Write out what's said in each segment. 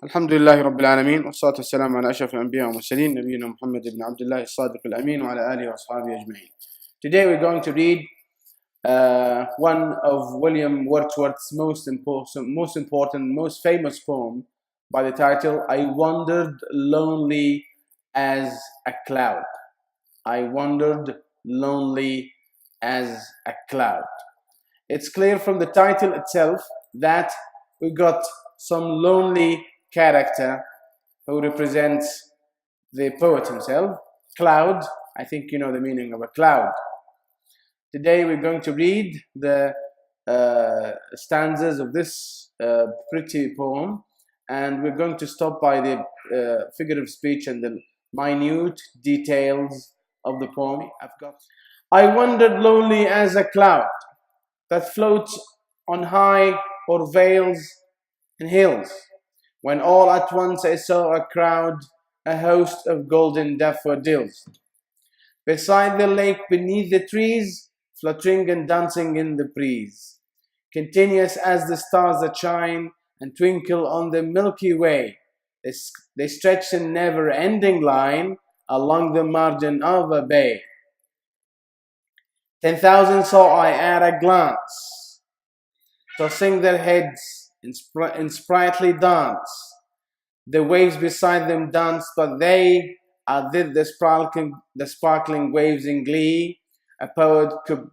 الحمد لله رب العالمين والصلاة والسلام على أشرف الأنبياء والمرسلين نبينا محمد بن عبد الله الصادق الأمين وعلى آله وأصحابه أجمعين. Today we're going to read one of William Wordsworth's most important, most famous poem by the title I Wandered Lonely as a Cloud. I wandered lonely as a cloud. It's clear from the title itself that we got some lonely character who represents the poet himself. Cloud, I think you know the meaning of a cloud. Today we're going to read the stanzas of this pretty poem, and we're going to stop by the figure of speech and the minute details of the poem. I wandered lonely as a cloud that floats on high or veils and hills, when all at once I saw a crowd, a host of golden daffodils, beside the lake, beneath the trees, fluttering and dancing in the breeze, continuous as the stars that shine and twinkle on the Milky Way. They stretch in never-ending line along the margin of a bay. 10,000 saw I at a glance, tossing their heads in sprightly dance. The waves beside them danced, but they outdid the sparkling waves in glee. A poet could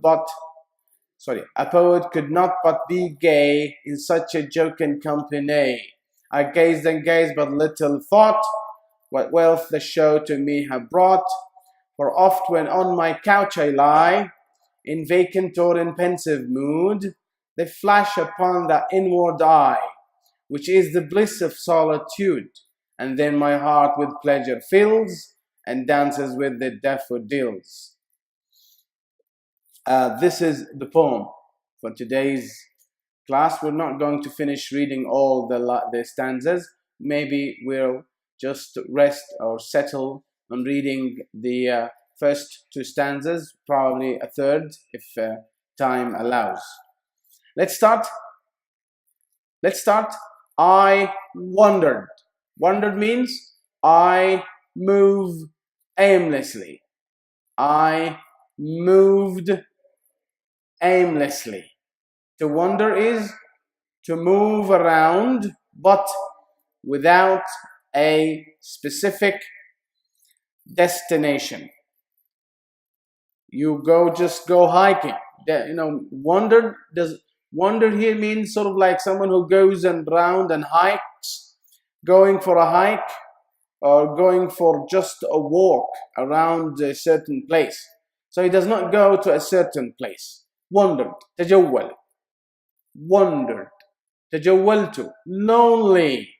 not but be gay in such a jocund company. I gazed and gazed, but little thought what wealth the show to me had brought. For oft when on my couch I lie, in vacant or in pensive mood, they flash upon the inward eye, which is the bliss of solitude, and then my heart with pleasure fills and dances with the daffodils. This is the poem for today's class. We're not going to finish reading all the stanzas. Maybe we'll just rest or settle on reading the first two stanzas, probably a third if time allows. Let's start. I wandered. Wandered means I move aimlessly. I moved aimlessly. To wander is to move around, but without a specific destination. You just go hiking. Wander here means sort of like someone who goes around and hikes, going for a hike or going for just a walk around a certain place. So he does not go to a certain place. Wandered, تجول. Wandered, تجولت, lonely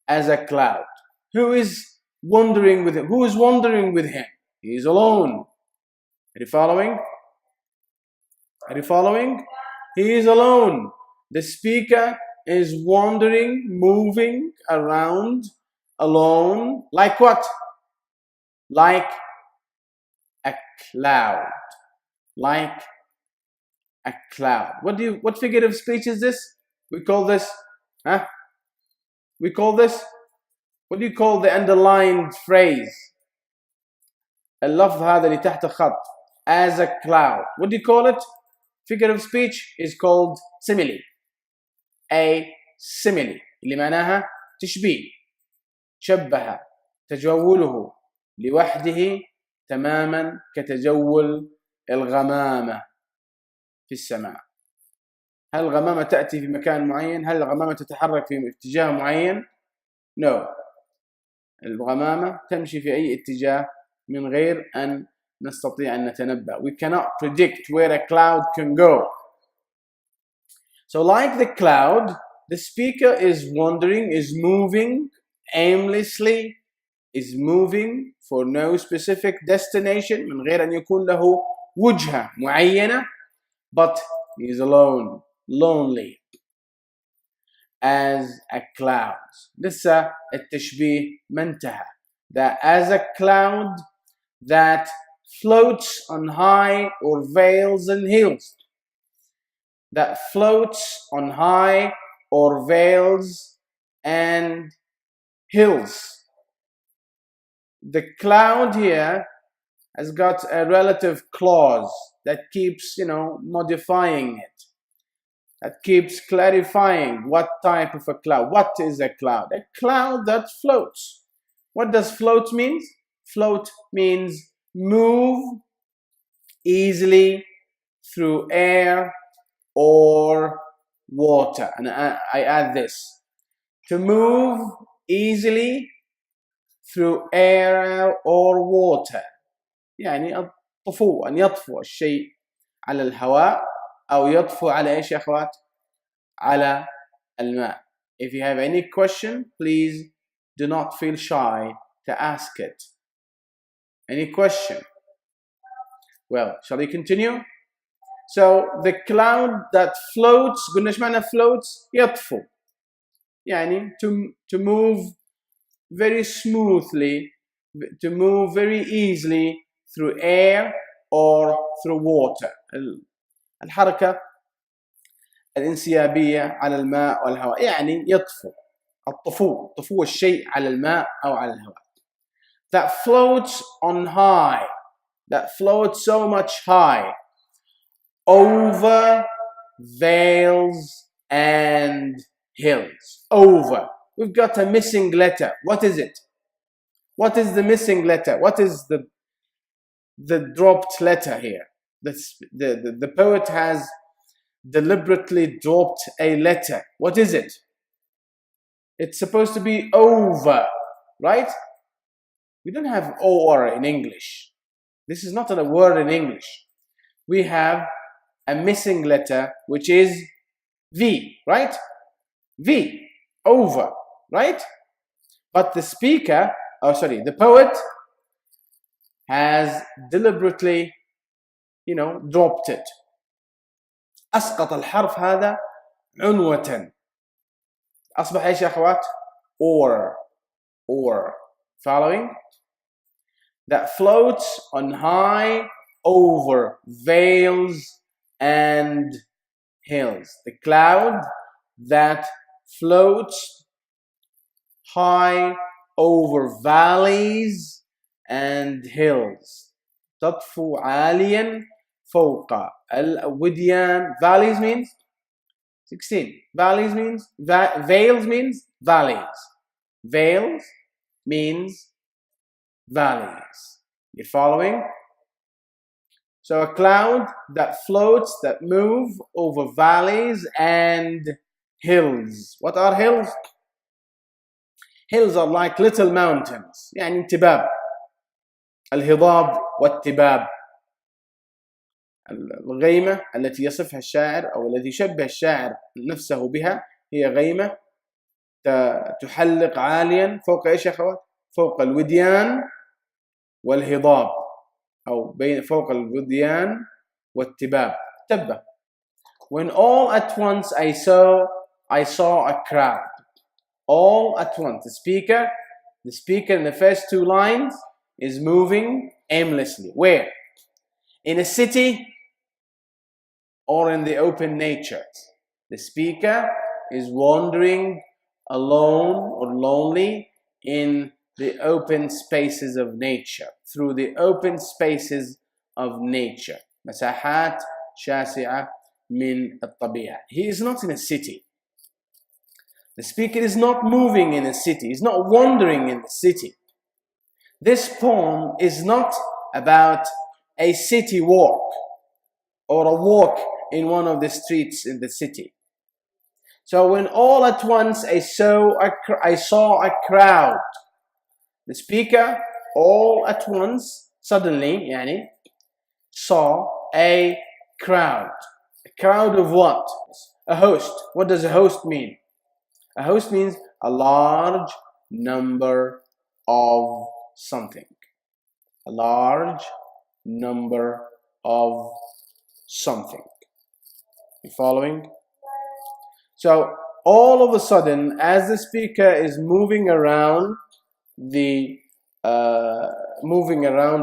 as a cloud. Who is wandering with him? Who is wandering with him? He is alone. Are you following? Are you following? He is alone. The speaker is wandering, moving around alone. Like what? Like a cloud. Like a cloud. What figure of speech is this? We call this, what do you call the underlined phrase? اللفظ هذا اللي تحت خط, as a cloud. What do you call it? Figure of speech is called simile. A simile اللي معناها تشبيه. شبه تجوله لوحده تماما كتجول الغمامة في السماء. هل الغمامة تأتي في مكان معين؟ هل الغمامة تتحرك في اتجاه معين؟ No. الغمامة تمشي في أي اتجاه من غير أن نستطيع أن نتنبأ. We cannot predict where a cloud can go. So like the cloud, the speaker is wandering, is moving aimlessly, is moving for no specific destination من غير أن يكون له وجهة معينة, but he is alone, lonely as a cloud. لسه التشبيه ما انتهى. That as a cloud that floats on high or vales and hills. That floats on high or vales and hills. The cloud here has got a relative clause that keeps, modifying it, that keeps clarifying what type of a cloud. What is a cloud? A cloud that floats. What does float mean? Float means move easily through air or water. And I add this: to move easily through air or water. يعني الطفو، أن يطفو الشيء على الهواء أو يطفو على إيش يا أخوات؟ على الماء. If you have any question, please do not feel shy to ask it. Any question? Well, shall we continue? So the cloud that floats، قلنا إيش معنى floats؟ يطفو. يعني to move very smoothly, to move very easily through air or through water. الحركة الانسيابية على الماء والهواء، يعني يطفو. الطفو، طفو الشيء على الماء أو على الهواء. That floats on high, that floats so much high over vales and hills. Over. We've got a missing letter. What is it? What is the missing letter? What is the dropped letter here? The poet has deliberately dropped a letter. What is it? It's supposed to be over, right? We don't have or in English. This is not a word in English. We have a missing letter, which is V, right? V, over, right? But the speaker, the poet has deliberately, dropped it. أسقط الحرف هذا عنوة. أصبح إيش يا أخوات؟ Or. Following? That floats on high over vales and hills. The cloud that floats high over valleys and hills. تطفو عاليا فوق الوديان. Valleys means 16. Valleys means vales means valleys. Vales means valleys. You following? So a cloud that floats, that move over valleys and hills. What are hills? Hills are like little mountains. يعني انتباب. الهضاب والتباب. الغيمة التي يصفها الشاعر أو الذي يشبه الشاعر نفسه بها هي غيمة تحلق عاليا فوق إيش يا أخوات؟ فوق الوديان والهضاب، أو فوق الوديان والتباب. تبة. When all at once I saw a crowd. All at once. The speaker in the first two lines is moving aimlessly. Where? In a city or in the open nature. The speaker is wandering alone or lonely in the open spaces of nature. Through the open spaces of nature. مساحات شاسعة من الطبيعة. He is not in a city. The speaker is not moving in a city. He's not wandering in the city. This poem is not about a city walk or a walk in one of the streets in the city. So when all at once I saw a crowd. The speaker all at once, suddenly, saw a crowd. A crowd of what? A host. What does a host mean? A host means a large number of something. A large number of something. You following? So all of a sudden, as the speaker is moving around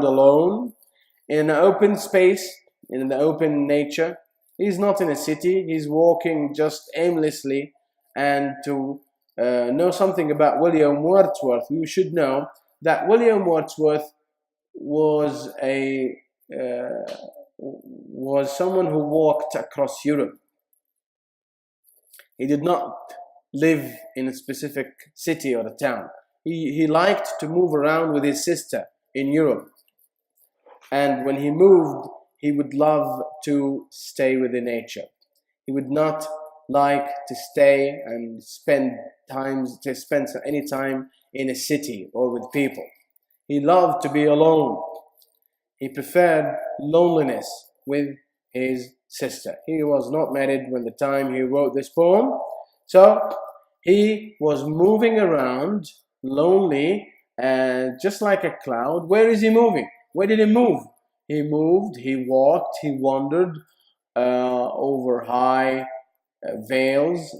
alone in an open space, in the open nature, he's not in a city. He's walking just aimlessly and to know something about William Wordsworth, you should know that William Wordsworth was someone who walked across Europe. He did not live in a specific city or a town. He liked to move around with his sister in Europe. And when he moved, he would love to stay with the nature. He would not like to stay and spend any time in a city or with people. He loved to be alone. He preferred loneliness with his sister. He was not married when the time he wrote this poem. So he was moving around lonely, and just like a cloud. Where is he moving? Where did he move? He moved, he walked, he wandered over high vales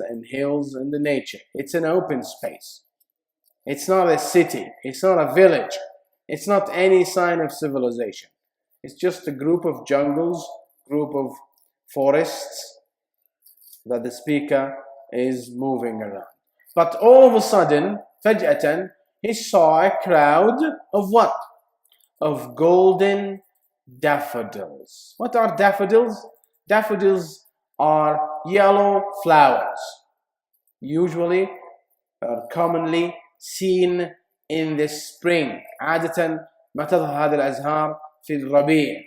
and hills in the nature. It's an open space. It's not a city. It's not a village. It's not any sign of civilization. It's just a group of jungles, group of forests that the speaker is moving around. But all of a sudden, فجأة, he saw a crowd of what? Of golden daffodils. What are daffodils? Daffodils are yellow flowers, usually or commonly seen in the spring. عادة ما تظهر هذه الأزهار في الربيع.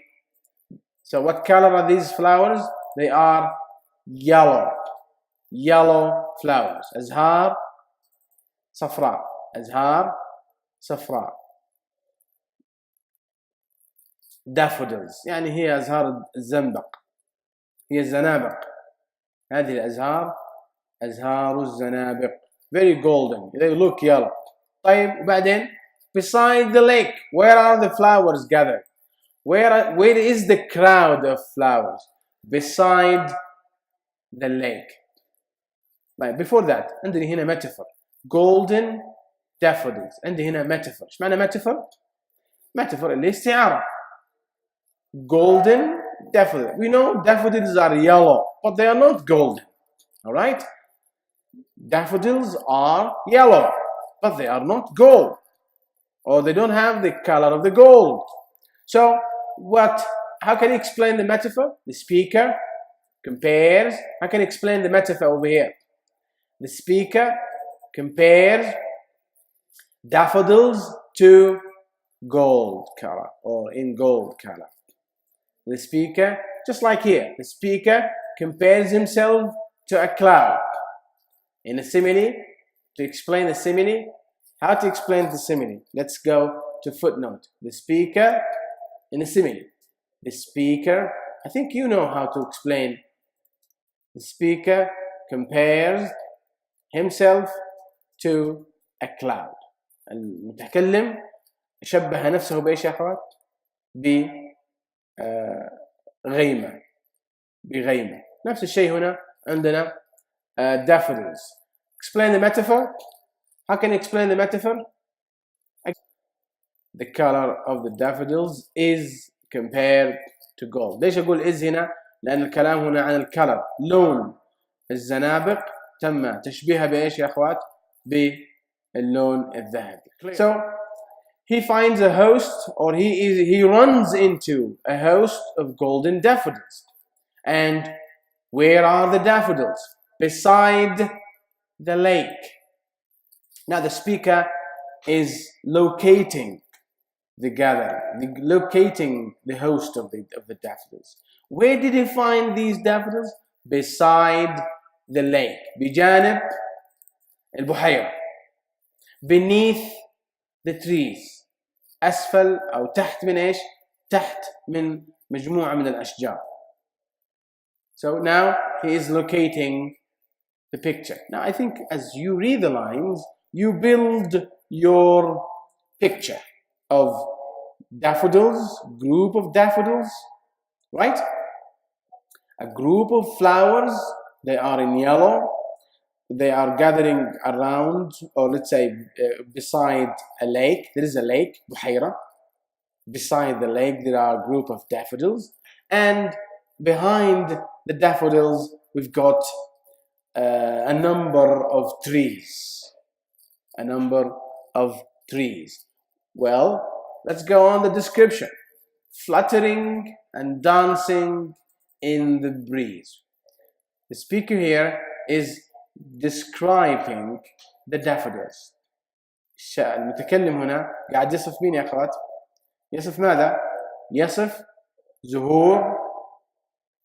So what color are these flowers? They are yellow flowers. أزهار صفراء. أزهار صفراء. daffodils يعني هي أزهار الزنبق، هي الزنابق. هذه الأزهار أزهار الزنابق. Very golden. They look yellow. طيب وبعدين beside the lake, where are the flowers gathered? Where is the crowd of flowers? Beside the lake. Right, before that عندنا هنا metaphor. Golden daffodils. عندي هنا metaphor. ايش معنى metaphor؟ metaphor اللي استعارة. Golden daffodils. We know daffodils are yellow, but they are not golden. All right? Daffodils are yellow, but they are not gold, or they don't have the color of the gold. So how can you explain the metaphor? The speaker compares. How can you explain the metaphor over here? The speaker compares daffodils to gold color, or in gold color. The speaker, just like here, the speaker compares himself to a cloud. In a simile, to explain the simile, how to explain the simile? Let's go to footnote. The speaker, in a simile, the speaker, I think you know how to explain. The speaker compares himself to a cloud. المتكلم شبه نفسه بإيش يا أخوات؟ بغيمة. نفس الشيء هنا عندنا daffodils. Explain the metaphor. How can you explain the metaphor? The color of the daffodils is compared to gold. ليش أقول is هنا؟ لأن الكلام هنا عن الكلر. لون الزنابق تم تشبيهها بإيش يا أخوات؟ باللون الذهبي. So he finds a host, or he runs into a host of golden daffodils. And where are the daffodils? Beside the lake. Now the speaker is locating the gathering, locating the host of the daffodils. Where did he find these daffodils? Beside the lake. بجانب البحيرة. Beneath the trees. أسفل أو تحت من إيش؟ تحت من مجموعة من الأشجار. So now he is locating the picture. Now I think as you read the lines, you build your picture of daffodils, group of daffodils, right? A group of flowers, they are in yellow. They are gathering around, or let's say beside a lake. There is a lake, بحيرة. Beside the lake there are a group of daffodils, and behind the daffodils we've got a number of trees. A number of trees. Well, let's go on the description. Fluttering and dancing in the breeze. The speaker here is describing the daffodils. المتكلم هنا قاعد يصف مين يا أخوات؟ يصف ماذا؟ يصف زهور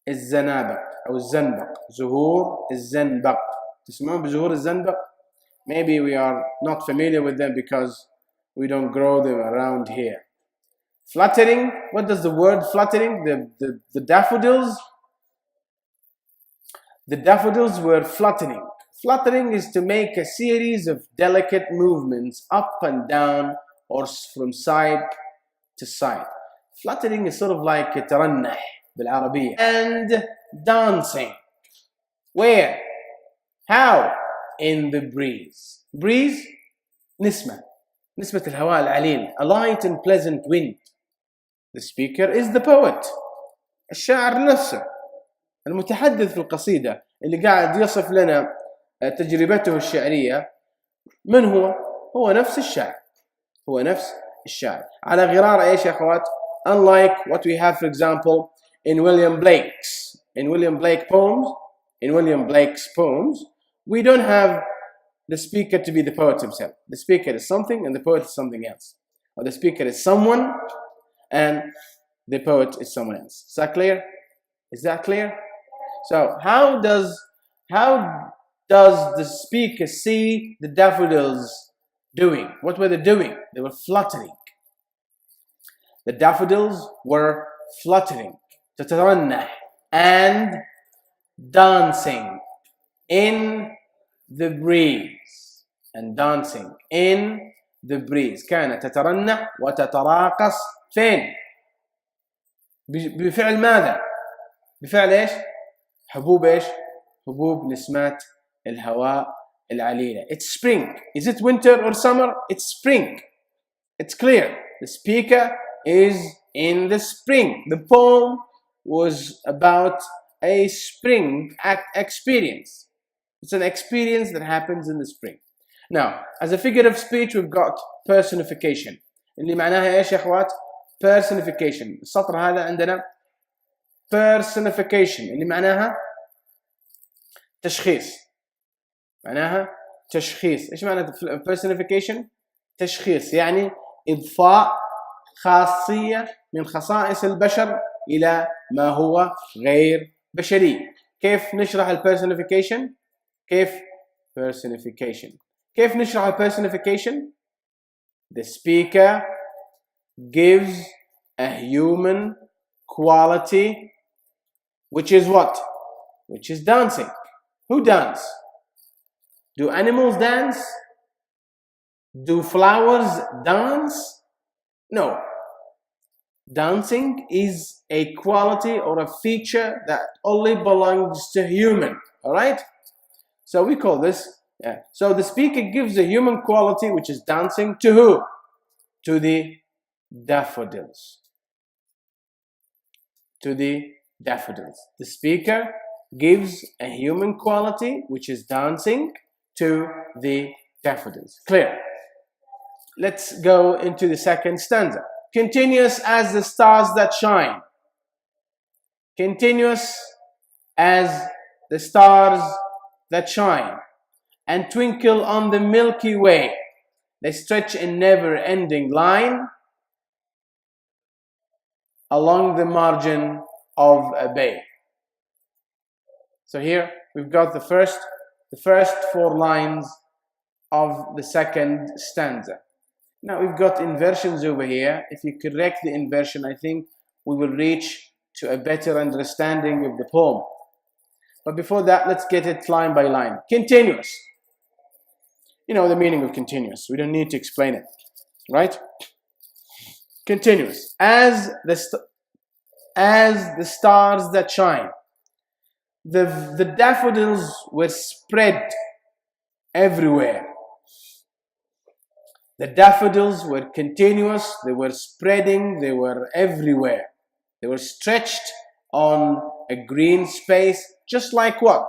الزنابق أو الزنبق. زهور الزنبق. تسمعون بزهور الزنبق؟ Maybe we are not familiar with them because we don't grow them around here. Fluttering, what does the word fluttering? The daffodils? The daffodils were fluttering. Fluttering is to make a series of delicate movements up and down or from side to side. Fluttering is sort of like ترنح بالعربية. And dancing. Where? How? In the breeze. Breeze, نسمة الهواء العليل. A light and pleasant wind. The speaker is the poet. الشاعر نفسه. المتحدث في القصيدة اللي قاعد يصف لنا تجربته الشعرية. من هو؟ هو نفس الشاعر. هو نفس الشاعر. على غرار ايش يا اخوات؟ Unlike what we have, for example, in William Blake's poems, we don't have the speaker to be the poet himself. The speaker is something and the poet is something else. Or the speaker is someone and the poet is someone else. Is that clear? Is that clear? So how does the speaker see the daffodils doing? What were they doing? They were fluttering. The daffodils were fluttering, تترنح, and dancing in the breeze. And dancing in the breeze. كانت تترنح وتتراقص فين؟ بفعل ماذا؟ بفعل ايش؟ حبوب ايش؟ حبوب نسمات الهواء العليلة. It's spring. Is it winter or summer? It's spring. It's clear. The speaker is in the spring. The poem was about a spring experience. It's an experience that happens in the spring. Now, as a figure of speech, we've got personification. اللي معناها ايش يا اخوات؟ personification. السطر هذا عندنا personification اللي معناها تشخيص. معناها تشخيص. ايش معنى personification؟ تشخيص، يعني إضفاء خاصية من خصائص البشر إلى ما هو غير بشري. كيف نشرح personification؟ كيف personification؟ كيف نشرح personification؟ The speaker gives a human quality, which is what? Which is dancing. Who dance? Do animals dance? Do flowers dance? No. Dancing is a quality or a feature that only belongs to human. All right? So we call this, So the speaker gives a human quality, which is dancing, to who? To the daffodils. To the daffodils. The speaker gives a human quality, which is dancing, to the daffodils. Clear? Let's go into the second stanza. Continuous as the stars that shine. Continuous as the stars that shine and twinkle on the Milky Way. They stretch in never-ending line along the margin of a bay. So here we've got the first four lines of the second stanza. Now we've got inversions over here. If you correct the inversion, I think we will reach to a better understanding of the poem. But before that, let's get it line by line. Continuous. You know the meaning of continuous. We don't need to explain it, right? Continuous. As the stars that shine. The daffodils were spread everywhere. The daffodils were continuous, they were spreading, they were everywhere. They were stretched on a green space, just like what?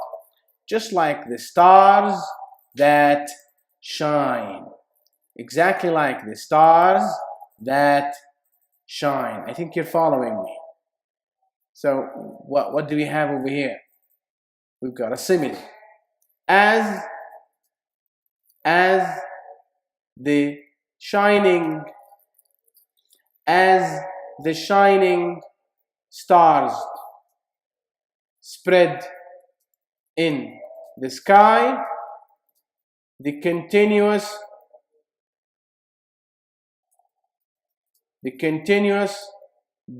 just like the stars that shine. Exactly like the stars that shine. I think you're following me. So what do we have over here? We've got a simile. As the shining stars spread in the sky, the continuous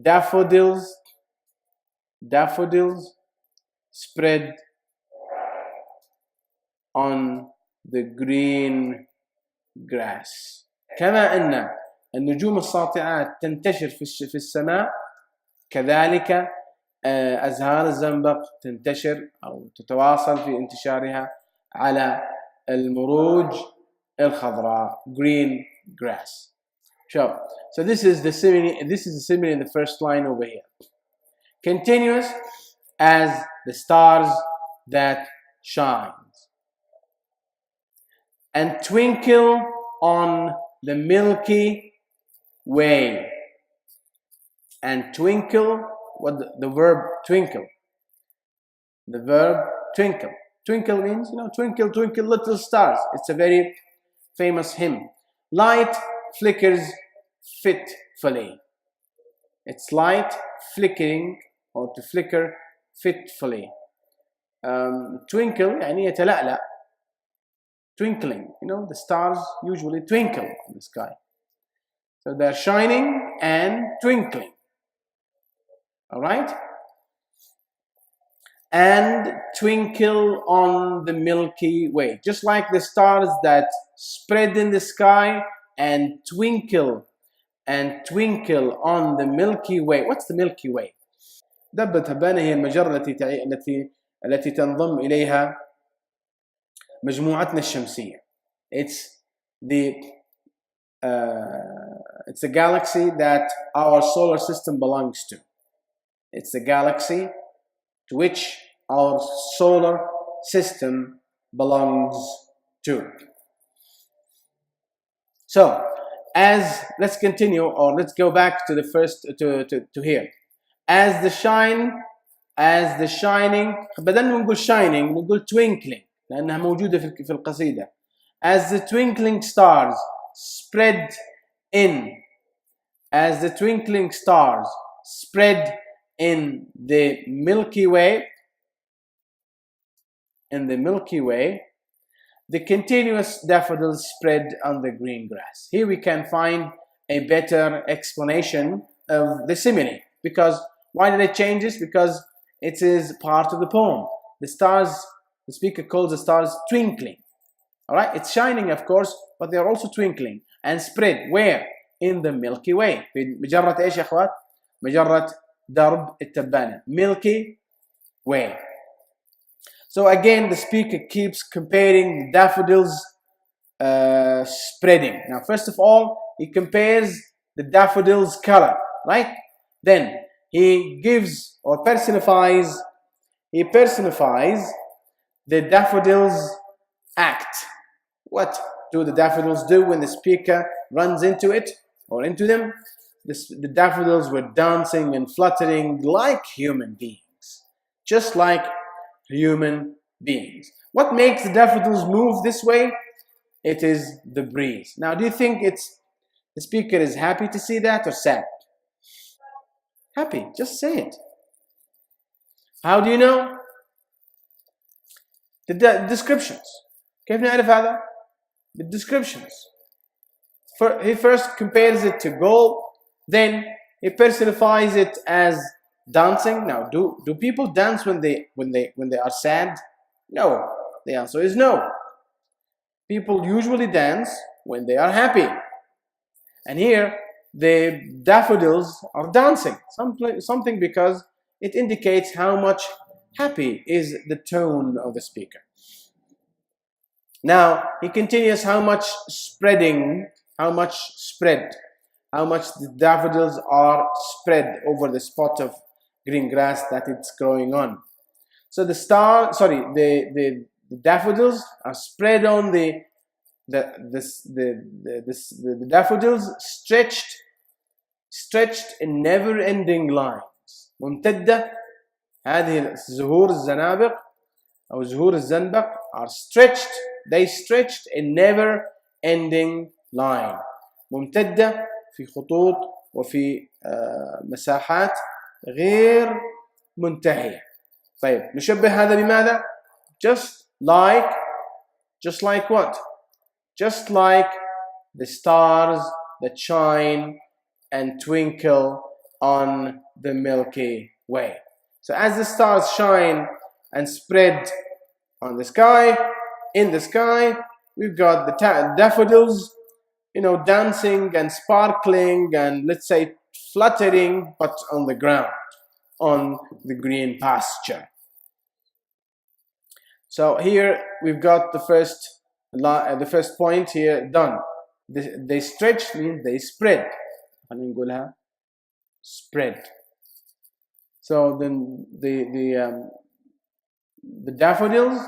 daffodils spread on the green grass. كما أن النجوم الساطعات تنتشر في السماء، كذلك أزهار الزنبق تنتشر أو تتواصل في انتشارها على المروج الخضراء. Green grass. Sure. So this is the simile in the first line over here. Continuous as the stars that shines, and twinkle on the Milky Way. And twinkle, what the verb twinkle? The verb twinkle. Twinkle means, twinkle, twinkle, little stars. It's a very famous hymn. Light flickers fitfully. It's light flickering, or to flicker fitfully. Twinkle يعني يتلألأ. Twinkling, the stars usually twinkle in the sky. So they're shining and twinkling. All right? And twinkle on the Milky Way. Just like the stars that spread in the sky and twinkle on the Milky Way. What's the Milky Way? دبة هبانة هي المجرة التي تنضم إليها مجموعتنا الشمسية. It's a galaxy that our solar system belongs to. It's the galaxy to which our solar system belongs to. So, let's continue, or let's go back to the first to here. As the shining بدل ما نقول shining نقول twinkling لأنها موجودة في القصيدة. As the twinkling stars spread in the Milky Way, the continuous daffodils spread on the green grass. Here we can find a better explanation of the simile. Because why did it change this? Because it is part of the poem. The stars, the speaker calls the stars twinkling. All right, it's shining, of course, but they are also twinkling and spread. Where? In the Milky Way. في مجرة ايش يا اخوات؟ مجرة درب التبانة. Milky Way. So again, the speaker keeps comparing the daffodils spreading. Now, first of all, he compares the daffodils' color, right? Then he gives or personifies the daffodils' act. What do the daffodils do when the speaker runs into it or into them? The daffodils were dancing and fluttering like human beings, just like human beings. What makes the daffodils move this way? It is the breeze. Now, do you think the speaker is happy to see that or sad? Happy. Just say it. How do you know? The descriptions. كيف نعرف هذا؟ The descriptions. He first compares it to gold, then he personifies it as dancing. Now, do people dance when they are sad? No. The answer is no. People usually dance when they are happy. And here, the daffodils are dancing. Something because it indicates how much happy is the tone of the speaker. Now, he continues how much the daffodils are spread over the spot of green grass that it's growing on. So the daffodils are spread on the daffodils stretched in never-ending lines. ممتدة. هذه زهور الزنابق أو زهور الزنبق are stretched. They stretched in never-ending line. ممتدة في خطوط وفي مساحات غير منتهية. طيب نشبه هذا بماذا؟ Just like what? Just like the stars that shine and twinkle on the Milky Way. So as the stars shine and spread on the sky, in the sky, we've got the daffodils, dancing and sparkling and, let's say, fluttering, but on the ground, on the green pasture. So here we've got the first point here done. They stretch means they spread. Spread. So then the daffodils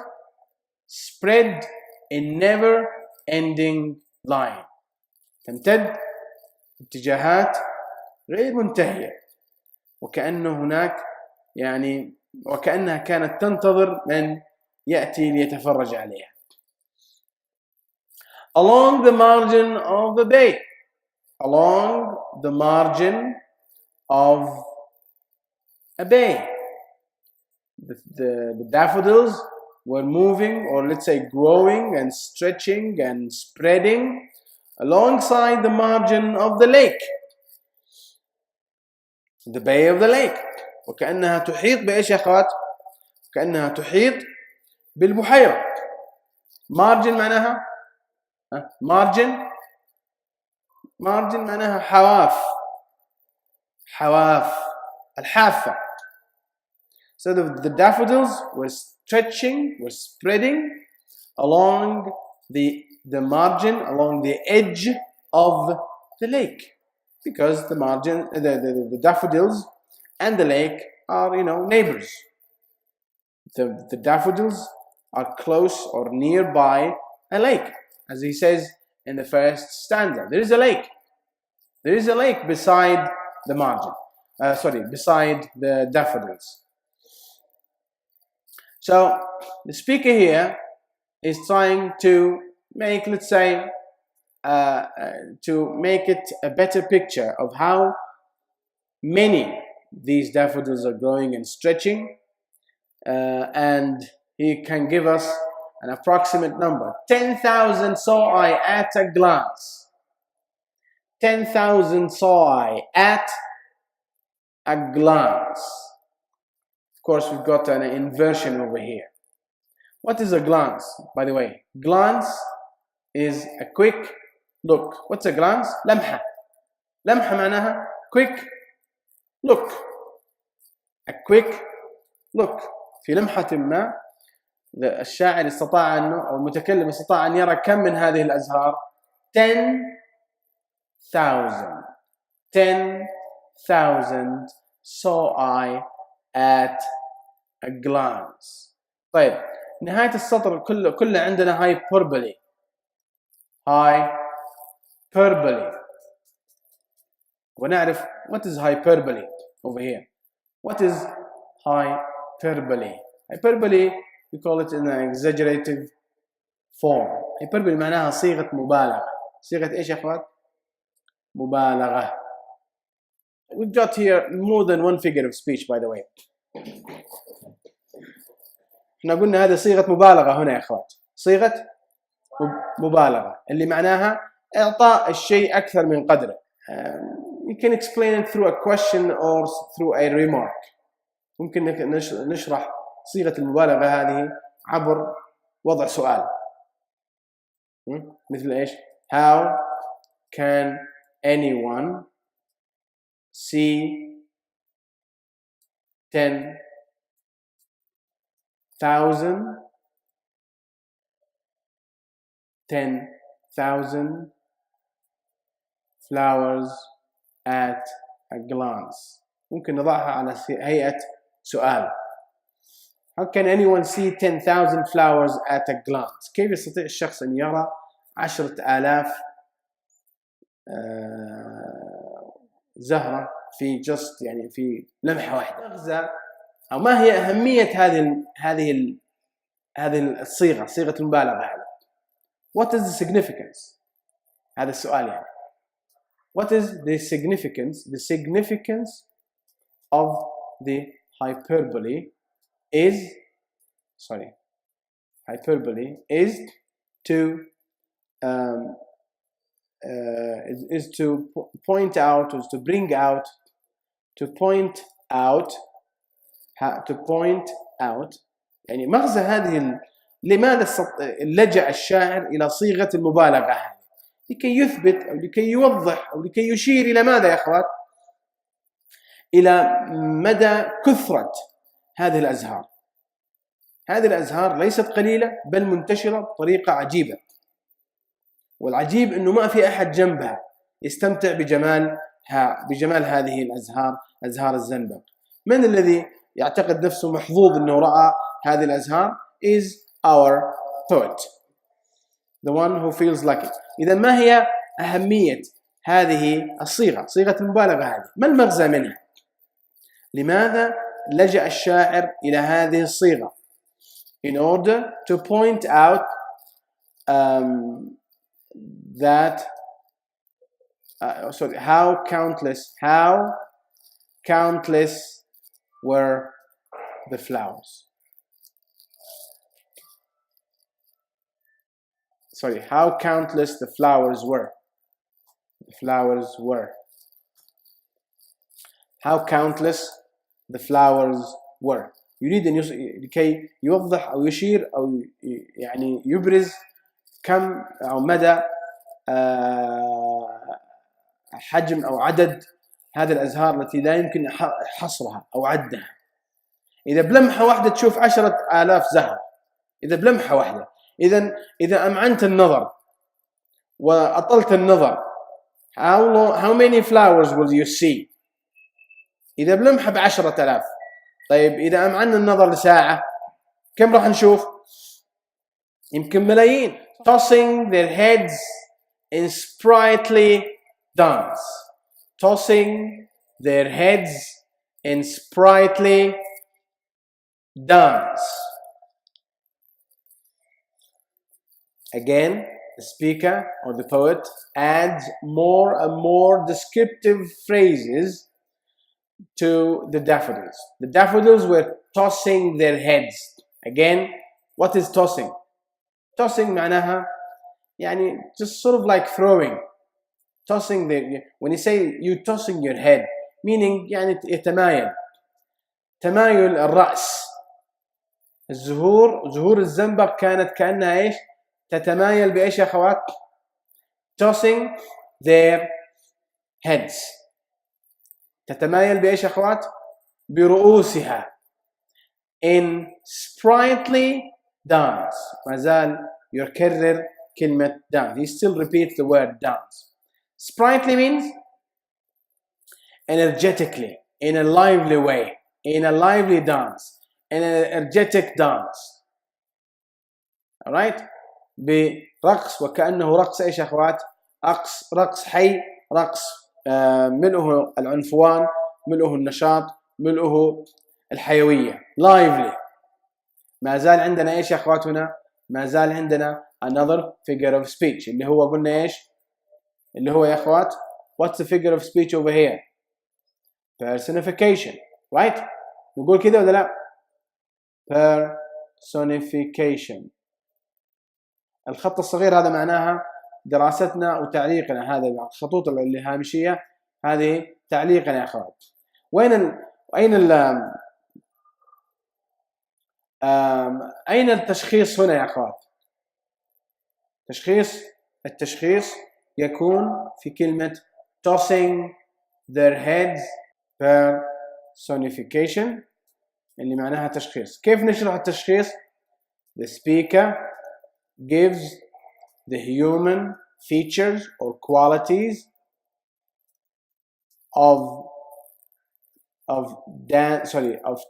spread in never-ending line. تمتد اتجاهات غير منتهية. وكأنه هناك وكأنها كانت تنتظر من يأتي ليتفرج عليها. Along the margin of the bay. Along the margin of a bay. The daffodils were moving, or let's say growing and stretching and spreading alongside the margin of the lake. The bay of the lake. وكأنها تحيط بإيش يا أخوات؟ كأنها تحيط بالبحيرة. margin معناها margin معناها حواف الحافة. So the daffodils were stretching, were spreading along the margin, along the edge of the lake, because the margin, the daffodils and the lake are, neighbors. The daffodils are close or nearby a lake, as he says in the first stanza. There is a lake. There is a lake beside the margin. Beside the daffodils. So the speaker here is trying to make, let's say, to make it a better picture of how many these daffodils are growing and stretching, and he can give us an approximate number. 10,000 saw I at a glance. 10,000 saw I at a glance. Of course, we've got an inversion over here. What is a glance, by the way? Glance is a quick look. What's a glance? لمحة. لمحة معناها quick look. A quick look. في لمحة ما الشاعر استطاع أنه، أو المتكلم استطاع أن يرى كم من هذه الأزهار. 10,000. 10,000 saw I at a glance. طيب نهاية السطر كله عندنا hyperbole. Hyperbole. ونعرف what is hyperbole over here. What is hyperbole? Hyperbole, we call it in an exaggerative form. Hyperbole معناها صيغة مبالغة. صيغة إيش يا أخوات؟ مبالغة. We've got here more than one figure of speech, by the way. احنا قلنا هذه صيغة مبالغة هنا يا أخوات. صيغة مبالغة اللي معناها إعطاء الشيء أكثر من قدره. You can explain it through a question or through a remark. ممكن نشرح صيغة المبالغة هذه عبر وضع سؤال. مثل إيش؟ How can anyone see 10,000 flowers at a glance. ممكن نضعها على هيئة سؤال. How can anyone see 10,000 flowers at a glance? كيف يستطيع الشخص أن يرى 10,000 زهرة في يعني في لمحة واحدة؟ مغزى أو ما هي أهمية هذه الصيغة، صيغة المبالغة هذه؟ What is the significance؟ هذا السؤال يعني. What is the significance? The significance of the hyperbole is to point out, is to bring out, to point out يعني مغزى هذه لماذا لجأ الشاعر إلى صيغة المبالغة هذه؟ لكي يثبت أو لكي يوضح أو لكي يشير إلى ماذا يا أخوات؟ إلى مدى كثرة هذه الأزهار. هذه الأزهار ليست قليلة بل منتشرة بطريقة عجيبة، والعجيب أنه ما في أحد جنبها يستمتع بجمال هذه الأزهار، أزهار الزنبق. من الذي يعتقد نفسه محظوظ أنه رأى هذه الأزهار؟ is our poet, the one who feels lucky. إذا ما هي أهمية هذه الصيغة، صيغة المبالغة هذه؟ ما المغزى منها؟ لماذا لجأ الشاعر إلى هذه الصيغة؟ In order to point out how countless were the flowers. How countless the flowers were. How countless the flowers were. يريد أن لكي يوضح أو يشير أو يعني يبرز كم أو مدى حجم أو عدد هذه الأزهار التي لا يمكن حصرها أو عدها. إذا بلمحة واحدة تشوف 10,000 زهرة، إذا بلمحة واحدة. إذا أمعنت النظر وأطلت النظر، how many flowers will you see؟ إذا بلمحة ب10,000. طيب إذا أمعنا النظر لساعة كم راح نشوف؟ يمكن ملايين. Tossing their heads in sprightly dance. Tossing their heads in sprightly dance. Again, the speaker or the poet adds more and more descriptive phrases to the daffodils. The daffodils were tossing their heads. Again, what is tossing? Tossing معناها يعني just sort of like throwing. Tossing when you say you tossing your head, meaning يعني يتمايل. تمايل الرأس. زهور الزنبق كانت كأنها إيش؟ تتمايل بإيش يا أخوات؟ Tossing their heads. تتمايل بإيش يا أخوات؟ برؤوسها. In sprightly dance. ما زال يكرر كلمة dance. He still repeats the word dance. Sprightly means energetically, in a lively way, in a lively dance, in an energetic dance. Alright? برقص، وكأنه رقص إيش يا أخوات؟ رقص حي، رقص ملؤه العنفوان، ملؤه النشاط، ملؤه الحيوية. lively. ما زال عندنا إيش يا أخوات هنا؟ ما زال عندنا another figure of speech اللي هو قلنا إيش؟ اللي هو يا أخوات what's the figure of speech over here؟ personification. right؟ نقول كده ولا لا؟ personification. الخط الصغير هذا معناها دراستنا وتعليقنا، هذا الخطوط الهامشية هذه تعليقنا يا أخوات. أين التشخيص هنا يا أخوات؟ التشخيص يكون في كلمة tossing their heads. personification اللي معناها تشخيص. كيف نشرح التشخيص؟ The speaker gives the human features or qualities of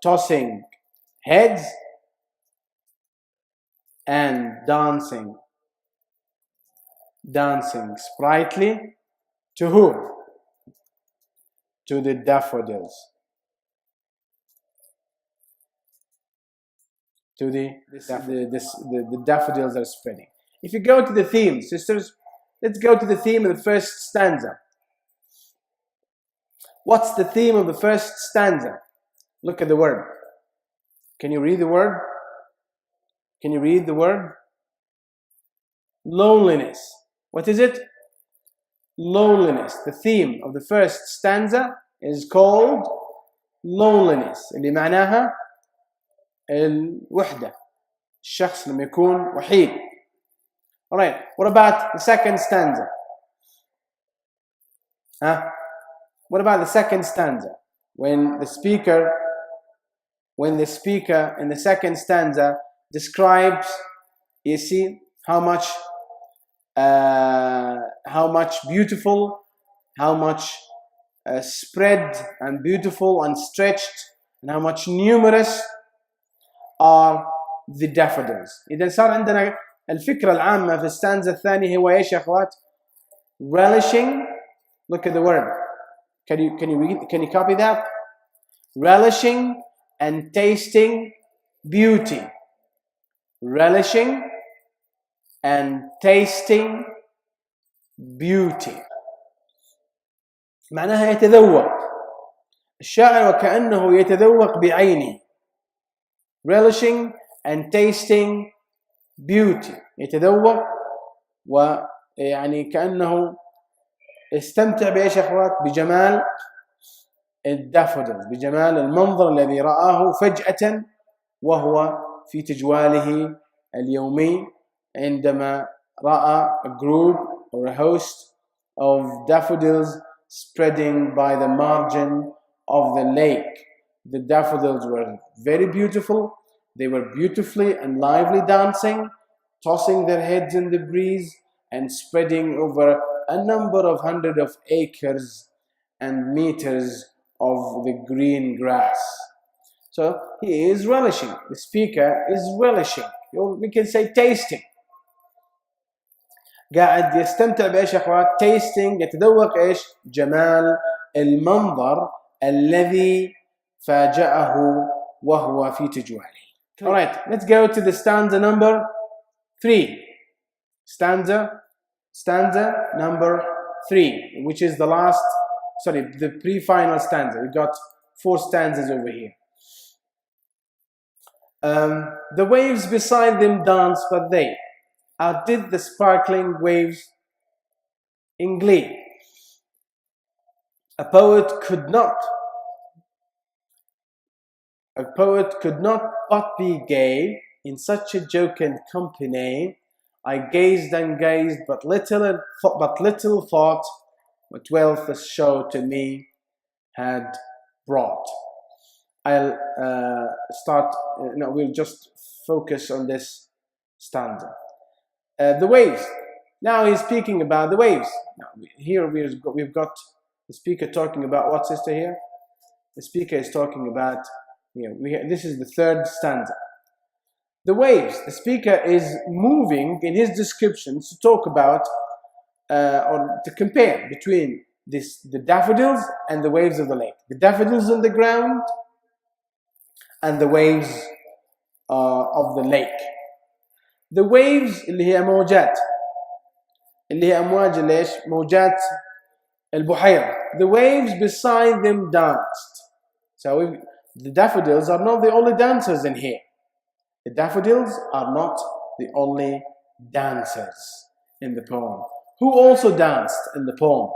tossing heads and dancing sprightly to who? To the daffodils. To the daffodils are spreading. If you go to the theme, sisters, let's go to the theme of the first stanza. What's the theme of the first stanza? Look at the word. Can you read the word? Can you read the word? Loneliness. What is it? Loneliness. The theme of the first stanza is called loneliness, اللي معناها الوحدة. الشخص لما يكون وحيد. Alright, what about the second stanza? What about the second stanza? When the speaker in the second stanza describes, you see, how much beautiful, how much spread and beautiful and stretched, and how much numerous are the daffodils. إذا صار عندنا الفكرة العامة في الستانزا الثانية هو إيش يا أخوات؟ relishing. Look at the word. Can you copy that? Relishing and tasting beauty. Relishing and tasting beauty. معناها يتذوق. الشاعر وكأنه يتذوق بعينه. Relishing and tasting beauty. يتذوق ويعني كأنه استمتع بإيش يا أخوات؟ بجمال الدافودلز، بجمال المنظر الذي رآه فجأة وهو في تجواله اليومي عندما رأى a group or a host of daffodils spreading by the margin of the lake. The daffodils were very beautiful. They were beautifully and lively dancing, tossing their heads in the breeze and spreading over a number of hundred of acres and meters of the green grass. So he is relishing. The speaker is relishing. We can say tasting. قاعد يستمتع بإيش يا أخوات؟ tasting. يتذوق إيش؟ جمال المنظر الذي فاجأه وهو في تجواله. All right, let's go to the stanza number 3. Stanza number 3, which is the last, the pre-final stanza. We've got 4 stanzas over here. The waves beside them dance, but they outdid the sparkling waves in glee. A poet could not but be gay in such a jocund company. I gazed and gazed, but little thought what wealth the show to me had brought. I'll we'll just focus on this stanza. The waves. Now he's speaking about the waves. Now, here we've got the speaker talking about what, sister, here? The speaker is talking about, this is the 3rd stanza. The waves. The speaker is moving in his descriptions to talk about or to compare between the daffodils and the waves of the lake. The daffodils on the ground and the waves of the lake. The waves اللي هي موجات اللي هي أمواج ليش؟ موجات البحيرة. The waves beside them danced. So the daffodils are not the only dancers in here. The daffodils are not the only dancers in the poem. Who also danced in the poem?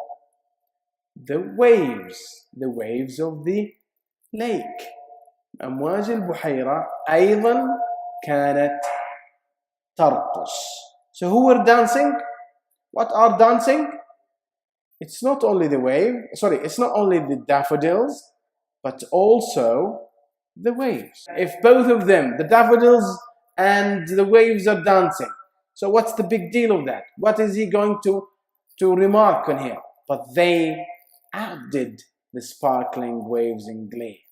The waves of the lake. أمواج البحيرة أيضا كانت ترقص. So who were dancing? What are dancing? It's not only it's not only the daffodils, but also the waves. If both of them, the daffodils and the waves, are dancing, so what's the big deal of that? What is he going to remark on here? But they outdid the sparkling waves in glee.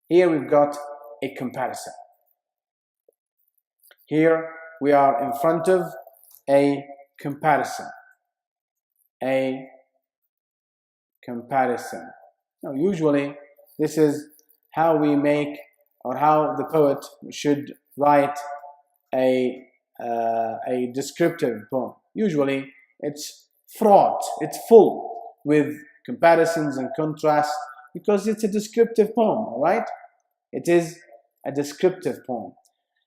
Here we've got a comparison. Here we are in front of a comparison. A comparison. Now, usually, this is how we make, or how the poet should write a descriptive poem. Usually, it's fraught, it's full with comparisons and contrasts, because it's a descriptive poem, all right? It is a descriptive poem.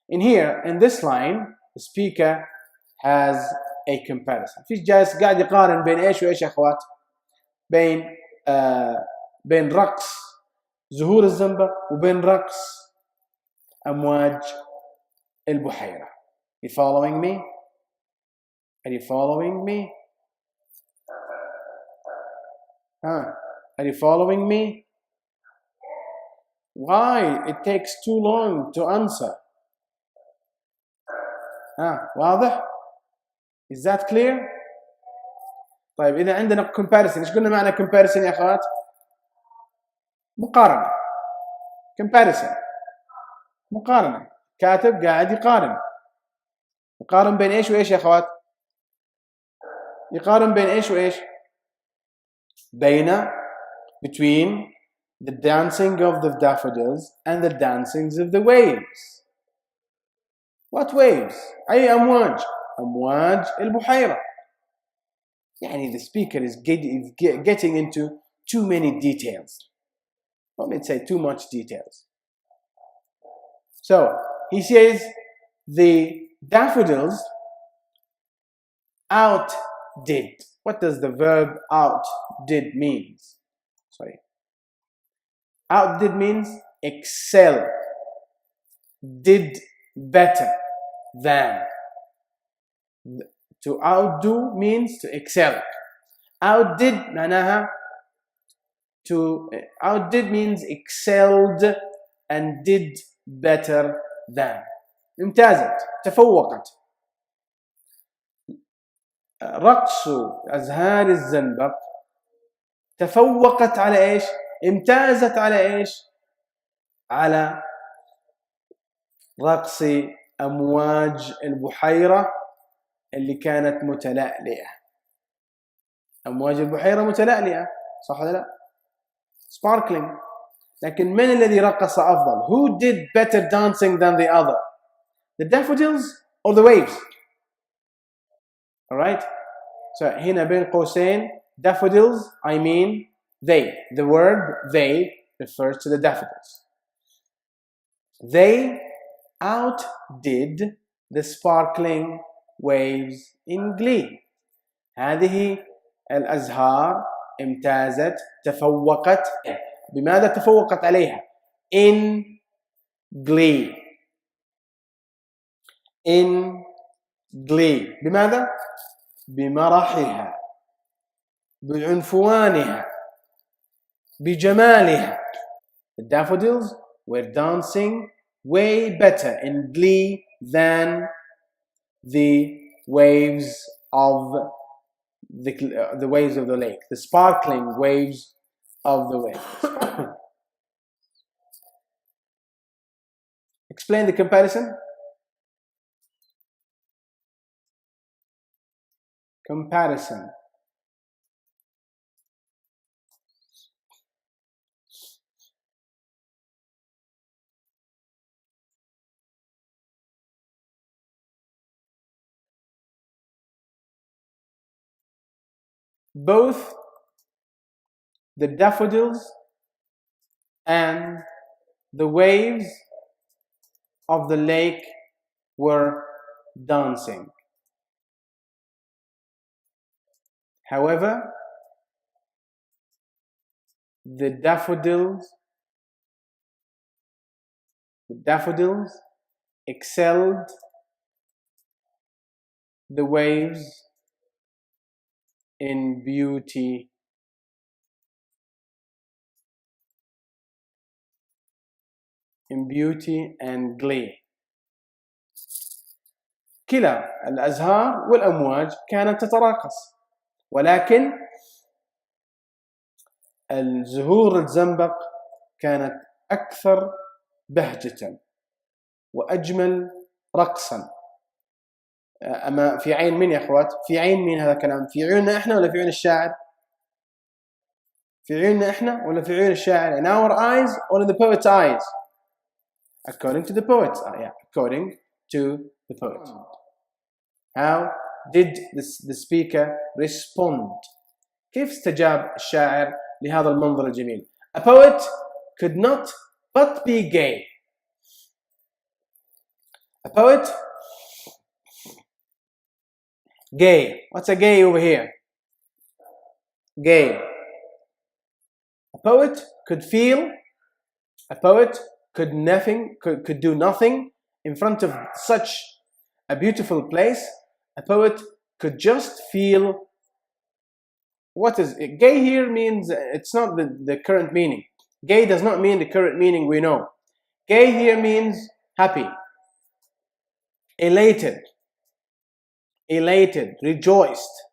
In here, in this line, the speaker has a comparison. فيش جالس قاعد يقارن بين ايش وايش يا اخوات؟ بين رقص زهور الزنبق وبين رقص امواج البحيرة. You following me? Are you following me? Are you following me? Why? It takes too long to answer. واضح؟ Is that clear? طيب إذا عندنا comparison، إيش قلنا معنى comparison يا أخوات؟ مقارنة. comparison مقارنة. كاتب قاعد يقارن. يقارن بين إيش وإيش يا أخوات؟ يقارن بين إيش وإيش؟ between the dancing of the daffodils and the dancings of the waves. What waves? أي أمواج؟ أمواج البحيرة. يعني the speaker is getting into too many details. Let me say too much details. So he says the daffodils outdid. What does the verb outdid means? Sorry. Outdid means excel. Did better than. To outdo means to excel. Outdid معناها outdid means excelled and did better than. امتازت، تفوقت. رقص أزهار الزنبق تفوقت على إيش؟ امتازت على إيش؟ على رقص أمواج البحيرة اللي كانت متلألئة. أمواج البحيرة متلألئة، صح ولا لا؟ sparkling. لكن من الذي رقص أفضل؟ Who did better dancing than the other? The daffodils or the waves? Alright? So هنا بين قوسين daffodils, I mean they. The word they refers to the daffodils. They outdid the sparkling waves in glee. هذه الأزهار امتازت، تفوقت. بماذا تفوقت عليها؟ In glee. In glee. بماذا؟ بمرحها، بعنفوانها، بجمالها. The daffodils were dancing way better in glee than the waves of the waves of the lake, the sparkling waves of the lake. Explain the comparison. Comparison. Both the daffodils and the waves of the lake were dancing. However, the daffodils excelled the waves in beauty and glee. كلا الأزهار والأمواج كانت تتراقص، ولكن الزهور الزنبق كانت أكثر بهجة وأجمل رقصا. أما في عين مين يا أخوات؟ في عين مين هذا الكلام؟ في عيوننا إحنا ولا في عيون الشاعر؟ في عيوننا إحنا ولا في عيون الشاعر؟ In our eyes or in the poet's eyes? According to the poet. Yeah, according to the poet. How did the speaker respond? كيف استجاب الشاعر لهذا المنظر الجميل؟ A poet could not but be gay. A poet, gay. What's a gay over here? Gay. A poet could feel. A poet could do nothing in front of such a beautiful place. A poet could just feel. What is it? Gay here means, it's not the current meaning. Gay does not mean the current meaning we know. Gay here means happy, elated, rejoiced.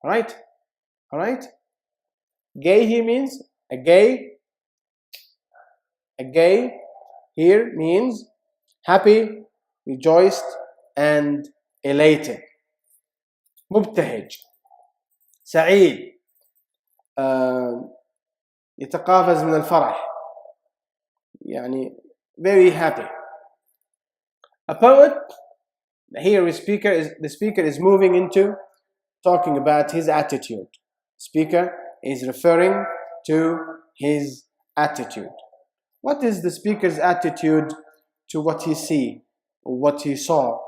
All right? Gay here means, a gay here means happy, rejoiced, and elated. مبتهج, سعيد, يتقافز من الفرح, يعني very happy. A poet, here the speaker is moving into talking about his attitude. Speaker is referring to his attitude. What is the speaker's attitude to what he saw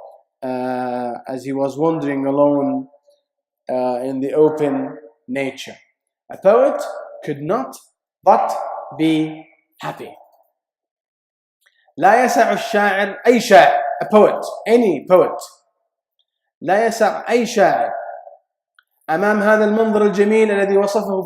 as he was wandering alone in the open nature? A poet could not but be happy. لا يسع الشاعر أي شاعر. A poet, any poet. لا يسع أي شاعر أمام هذا المنظر الجميل الذي وصفه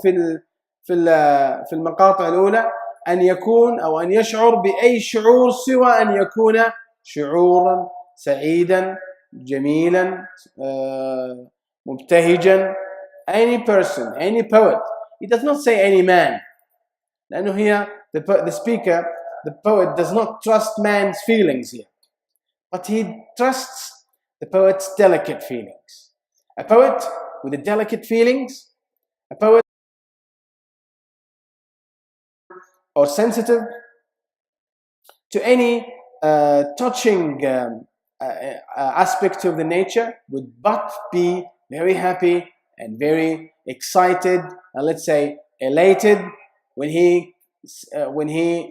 في المقاطع الأولى أن يكون أو أن يشعر بأي شعور سوى أن يكون شعورا سعيدا جميلا مبتهجا. Any person, any poet. He does not say any man. لأنه here the speaker, the poet does not trust man's feelings here, but he trusts the poet's delicate feelings. A poet with the delicate feelings, a poet or sensitive to any touching aspect of the nature would but be very happy and very excited and let's say elated when he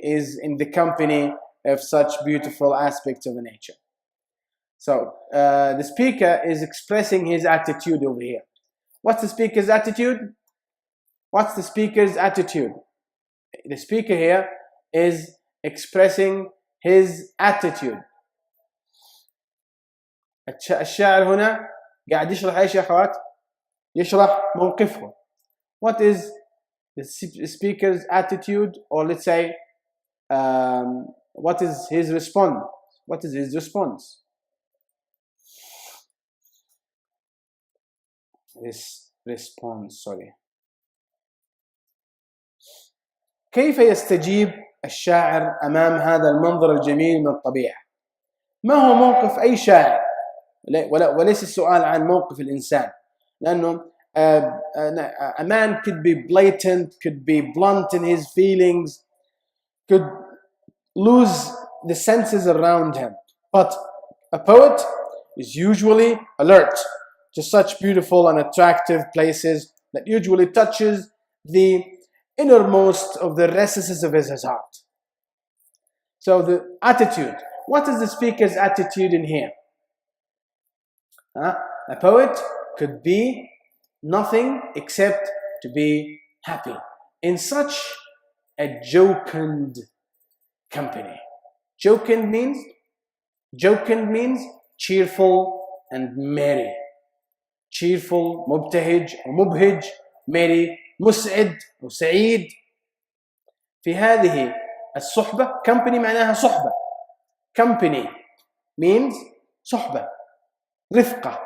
is in the company of such beautiful aspects of the nature. So the speaker is expressing his attitude over here. What's the speaker's attitude? What's the speaker's attitude? The speaker here is expressing his attitude. الشاعر هنا قاعد يشرح ايش يا اخوات؟ يشرح موقفه. What is the speaker's attitude, or let's say what is his response? What is his response? Sorry. كيف يستجيب الشاعر أمام هذا المنظر الجميل من الطبيعة؟ ما هو موقف أي شاعر؟ وليس السؤال عن موقف الإنسان، لأنه a man could be blatant, could be blunt in his feelings, could lose the senses around him. But a poet is usually alert to such beautiful and attractive places that usually touches the innermost of the recesses of his heart. So the attitude. What is the speaker's attitude in here? A poet could be nothing except to be happy in such a jocund company. Jocund means cheerful and merry. Cheerful, مبتهج ومبهج, merry, مسعد وسعيد. في هذه الصحبة, company معناها صحبة. Company means صحبة, رفقة,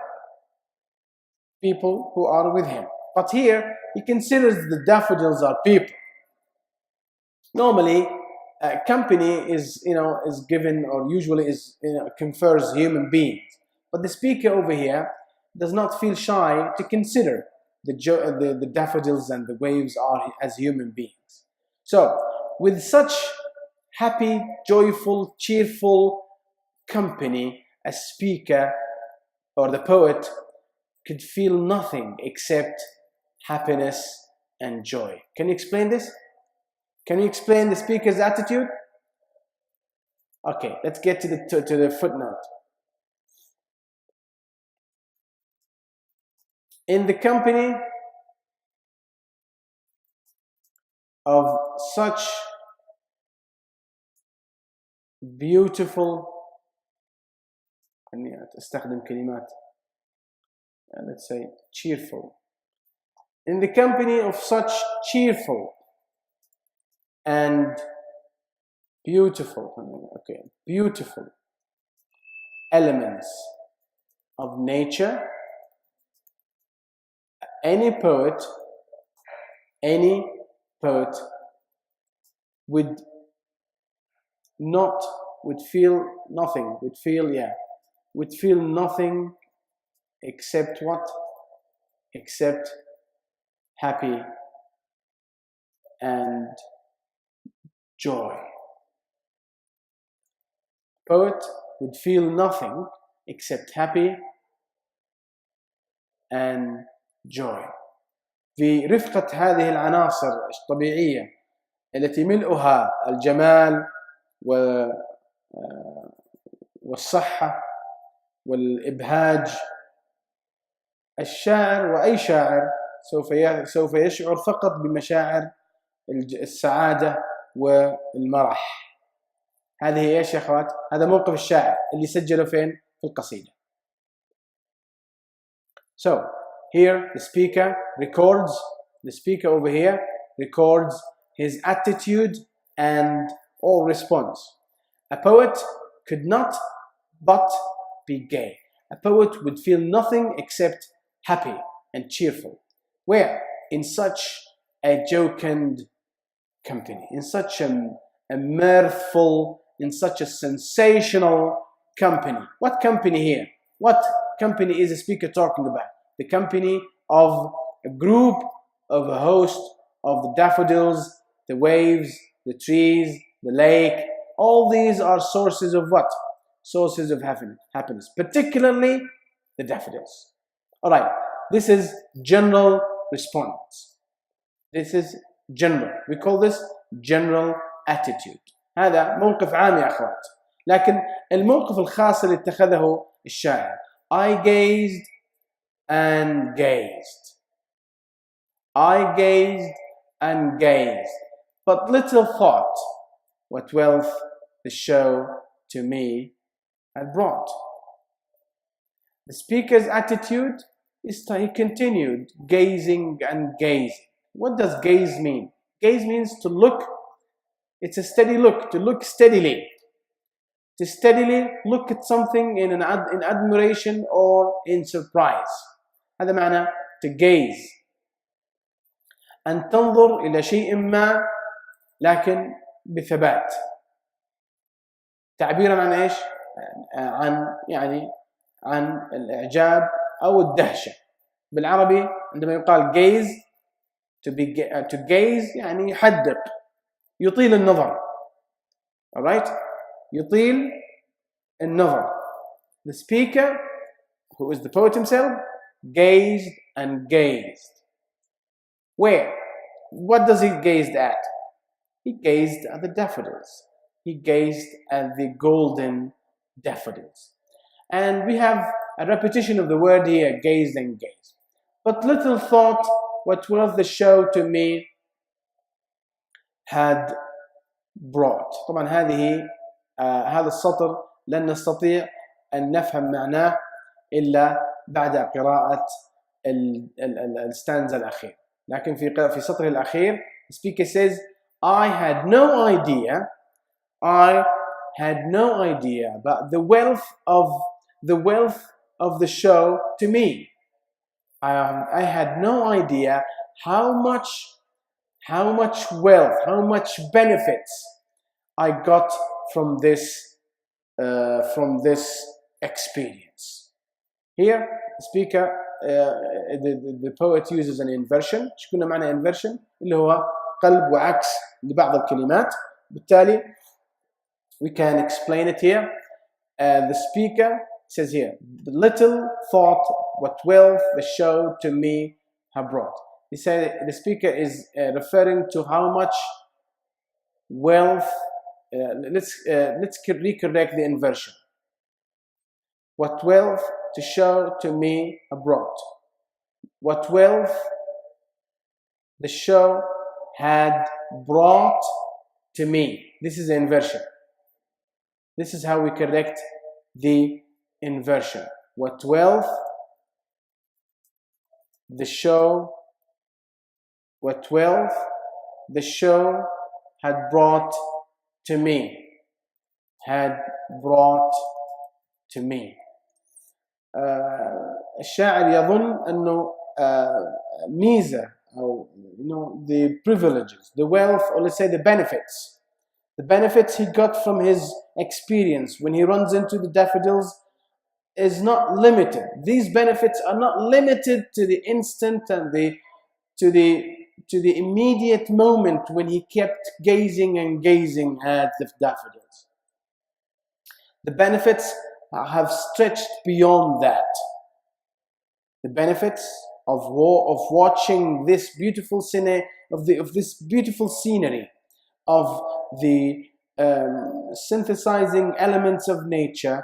people who are with him. But here he considers the daffodils are people. Normally, company is given, or usually is confers human beings. But the speaker over here does not feel shy to consider the daffodils and the waves are as human beings. So, with such happy, joyful, cheerful company, a speaker or the poet could feel nothing except happiness and joy. Can you explain this? Can you explain the speaker's attitude? Okay, let's get to the footnote. In the company of such beautiful, استخدم كلمات, let's say cheerful. In the company of such cheerful and beautiful elements of nature, any poet would feel nothing except what? Except happy and joy. Poet would feel nothing except happy and joy. في رفقة هذه العناصر الطبيعية التي ملؤها الجمال والصحة والإبهاج، الشاعر وأي شاعر سوف يشعر فقط بمشاعر السعادة والمرح. هذه هي ايش يا اخوات؟ هذا موقف الشاعر اللي سجله فين؟ في القصيدة. So here the speaker over here records his attitude and all response. A poet could not but be gay. A poet would feel nothing except happy and cheerful. Where? In such a jocund company, in such a mirthful, in such a sensational company. What company here? What company is the speaker talking about? The company of a group, of a host of the daffodils, the waves, the trees, the lake. All these are sources of what? Sources of happiness, particularly the daffodils. All right, this is general response. This is general. We call this general attitude. هذا موقف عام يا أخوات. لكن الموقف الخاص اللي اتخذه الشاعر. I gazed and gazed. I gazed and gazed, but little thought what wealth the show to me had brought. The speaker's attitude is he continued gazing and gazing. What does gaze mean? Gaze means to look. It's a steady look, to look steadily. To steadily look at something in admiration or in surprise. هذا معنى to gaze. أن تنظر إلى شيء ما لكن بثبات. تعبيرا عن إيش؟ عن الإعجاب أو الدهشة. بالعربي عندما يقال gaze, to gaze يعني يحدق، يطيل النظر. Alright? يطيل النظر. The speaker, who is the poet himself, gazed and gazed. Where? What does he gaze at? He gazed at the daffodils. He gazed at the golden daffodils. And we have a repetition of the word here, gazed and gazed. But little thought what wealth the show to me had brought. طبعا هذا السطر لن نستطيع أن نفهم معناه إلا بعد قراءة الستانزا الأخير. لكن في سطره الأخير, the speaker says, I had no idea about the wealth of the show to me. I had no idea how much wealth, how much benefits I got from this experience. Here speaker the poet uses an inversion. ايش قلنا معنى inversion؟ اللي هو قلب وعكس لبعض الكلمات. بالتالي we can explain it here. The speaker says here, the little thought what wealth the show to me have brought. He said the speaker is referring to how much wealth. Let's recorrect the inversion. What wealth to show to me have brought. What wealth the show had brought to me. This is the inversion. This is how we correct the inversion. What wealth the show, what wealth the show had brought to me, had brought to me. الشاعر يظن أنه ميزة أو the privileges, the wealth, or let's say the benefits he got from his experience when he runs into the daffodils is not limited. These benefits are not limited to the instant and to the immediate moment when he kept gazing and gazing at the daffodils. The benefits have stretched beyond that. The benefits of watching this beautiful this beautiful scenery, of the synthesizing elements of nature,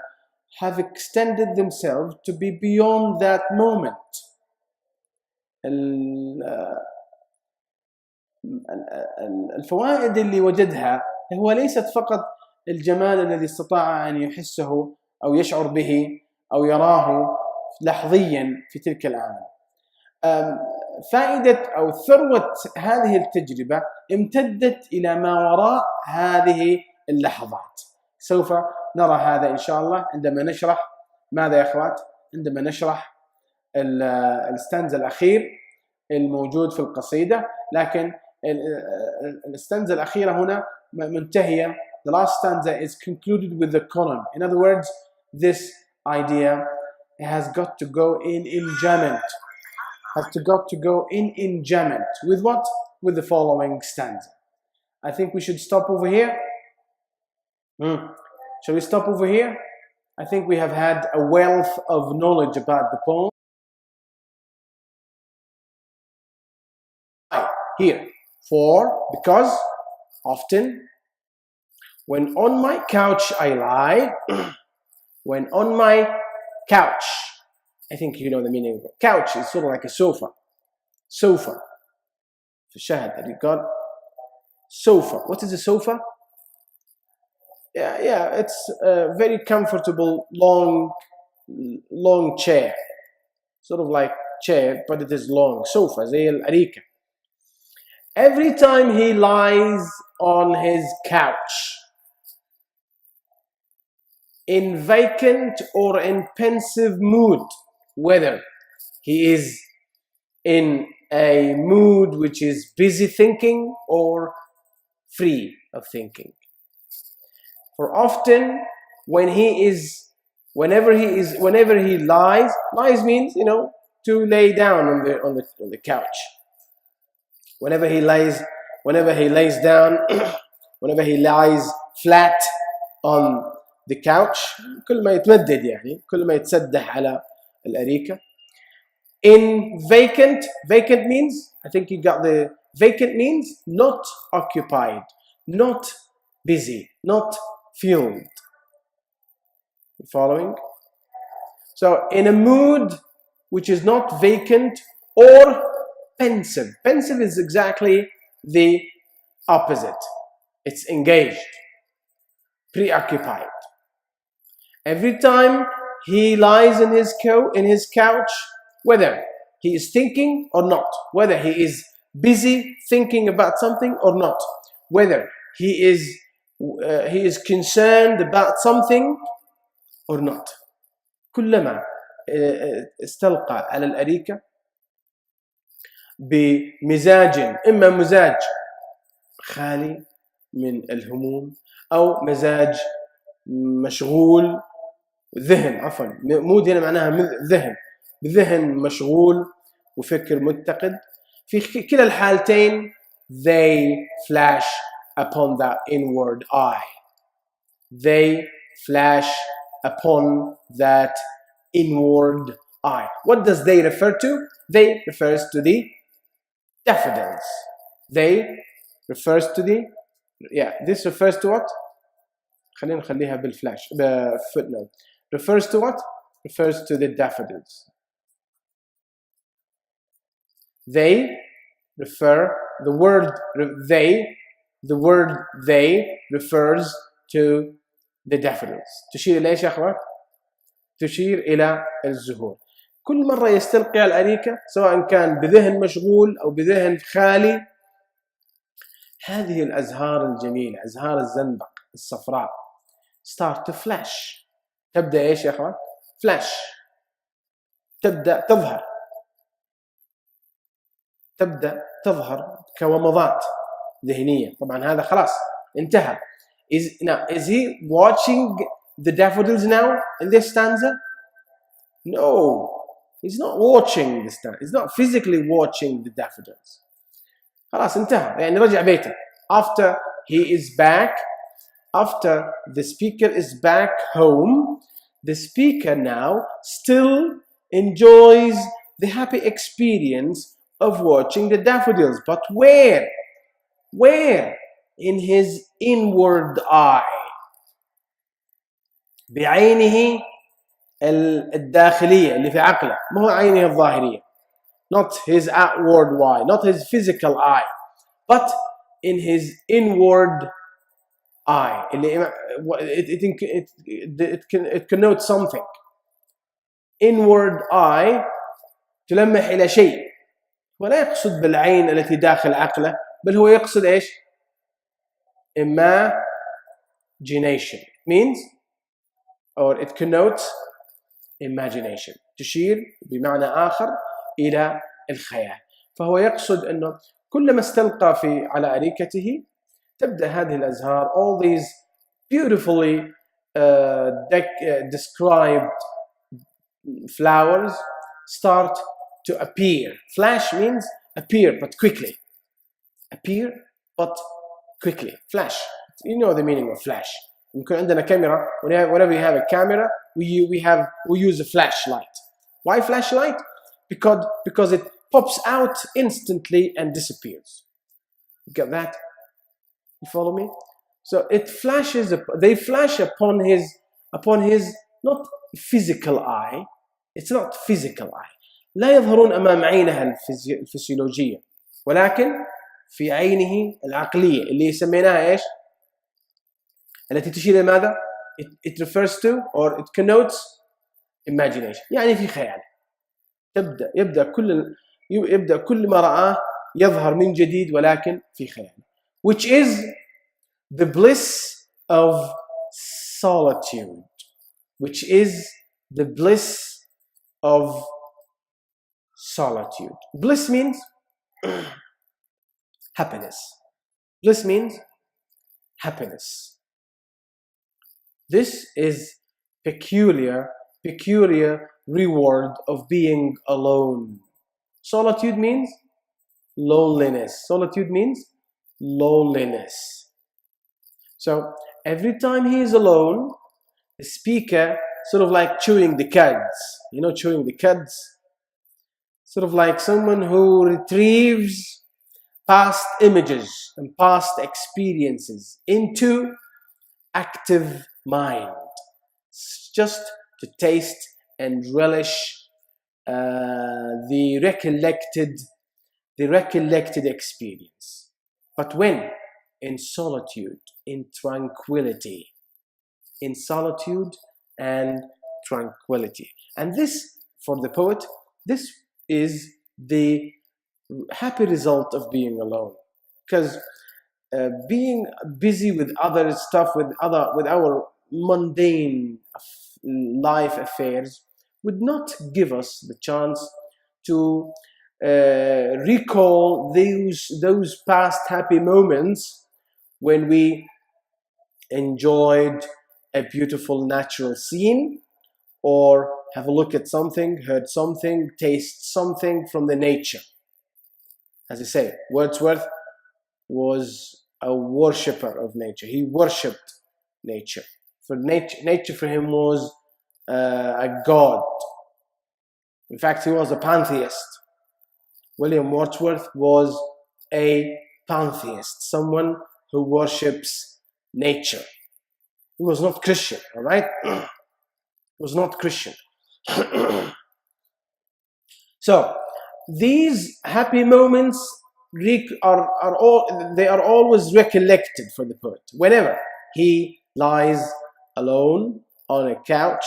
have extended themselves to be beyond that moment. الفوائد اللي وجدها هو ليست فقط الجمال الذي استطاع أن يحسه أو يشعر به أو يراه لحظيا في تلك الآونة. فائدة أو ثروة هذه التجربة امتدت إلى ما وراء هذه اللحظات. سوف نرى هذا إن شاء الله عندما نشرح ماذا يا أخوات؟ عندما نشرح الستانزا الأخير الموجود في القصيدة. لكن الستانزا الأخيرة هنا منتهية. The last stanza is concluded with the colon. In other words, this idea has got to go in enjambment. With what? With the following stanza. I think we should stop over here. Shall we stop over here? I think we have had a wealth of knowledge about the poem. Here, because often when on my couch I lie, when on my couch, I think you know the meaning of it. Couch is sort of like a sofa. في الشهد that you got sofa. What is a sofa? Yeah, it's a very comfortable long chair, sort of like chair, but it is long. Sofa زي الأريكة. Every time he lies on his couch, in vacant or in pensive mood, whether he is in a mood which is busy thinking or free of thinking. For often whenever he lies means, to lay down on the couch. Whenever he lies down, whenever he lies flat on the couch, كل ما يتمدد يعني كل ما يتسدح على الأريكة. In vacant means, I think you got the vacant means not occupied, not busy, not filled. You following? So in a mood which is not vacant or pensive. Pensive is exactly the opposite. It's engaged, preoccupied. Every time he lies in his couch, whether he is thinking or not, whether he is busy thinking about something or not, whether he is concerned about something or not, كلما استلقى على الأريكة بمزاج، إما مزاج خالي من الهموم أو مزاج مشغول ذهن عفوا مود هنا معناها ذهن، ذهن مشغول وفكر متقد. في كلا الحالتين they flash upon the inward eye. They flash upon that inward eye. What does they refer to? They refers to the daffodils. They refers to the this refers to what? خلينا نخليها بالفلاش footnote. Refers to what? Refers to the daffodils. They refer the word they refers to the daffodils. تشير إلى إيش يا أخوان؟ تشير إلى الزهور. كل مرة يستلقي على الأريكة سواء كان بذهن مشغول أو بذهن خالي، هذه الأزهار الجميلة، أزهار الزنبق الصفراء start to flash. تبدأ إيش يا أخوان؟ flash. تبدأ تظهر كومضات ذهنية. طبعا هذا خلاص انتهى. Is he watching the daffodils now in this stanza? No, he's not watching this stanza. He's not physically watching the daffodils. خلاص انتهى، يعني رجع بيته. After he is back, after the speaker is back home, the speaker now still enjoys the happy experience of watching the daffodils. But where? Where? In his inward eye. بعينه الداخلية اللي في عقله، ما هو عينه الظاهرية. Not his outward eye, not his physical eye, but in his inward eye. It connotes something. Inward eye تلمح إلى شيء، ولا يقصد بالعين التي داخل عقله، بل هو يقصد إيش؟ Imagination. It means, or it connotes imagination. تشير بمعنى آخر إلى الخيال. فهو يقصد أنه كلما استلقى على أريكته تبدأ هذه الأزهار, all these beautifully described flowers start to appear. Flash means appear but quickly. Appear but quickly. Flash. You know the meaning of flash. يمكن عندنا كاميرا. Whenever we have a camera, we use a flashlight. Why flashlight? Because it pops out instantly and disappears. You get that? You follow me? So it flashes. They flash upon his not physical eye. It's not physical eye. لا يظهرون أمام عينها الفسيولوجية، ولكن في عينه العقلية اللي سميناها إيش؟ التي تشير إلى ماذا؟ It refers to or it connotes imagination. يعني في خيال. يبدأ كل ما رآه يظهر من جديد ولكن في خيال. Which is the bliss of solitude. Which is the bliss of solitude. Bliss means happiness. Bliss means happiness. This is peculiar reward of being alone. Solitude means loneliness. Solitude means loneliness. So every time he is alone, the speaker sort of like chewing the cuds. You know, chewing the cuds? Sort of like someone who retrieves past images and past experiences into active mind, just to taste and relish the recollected experience. But when? In solitude, in tranquility. In solitude and tranquility. And this, for the poet, this is the happy result of being alone. Because being busy with other stuff, with our mundane life affairs, would not give us the chance to recall those past happy moments when we enjoyed a beautiful natural scene, or have a look at something, heard something, taste something from the nature. As I say, Wordsworth was a worshipper of nature. He worshipped nature. For nature for him was a god. In fact, he was a pantheist. William Wordsworth was a pantheist, someone who worships nature. He was not Christian, all right? He was not Christian. So, these happy moments are always recollected for the poet. Whenever he lies alone on a couch,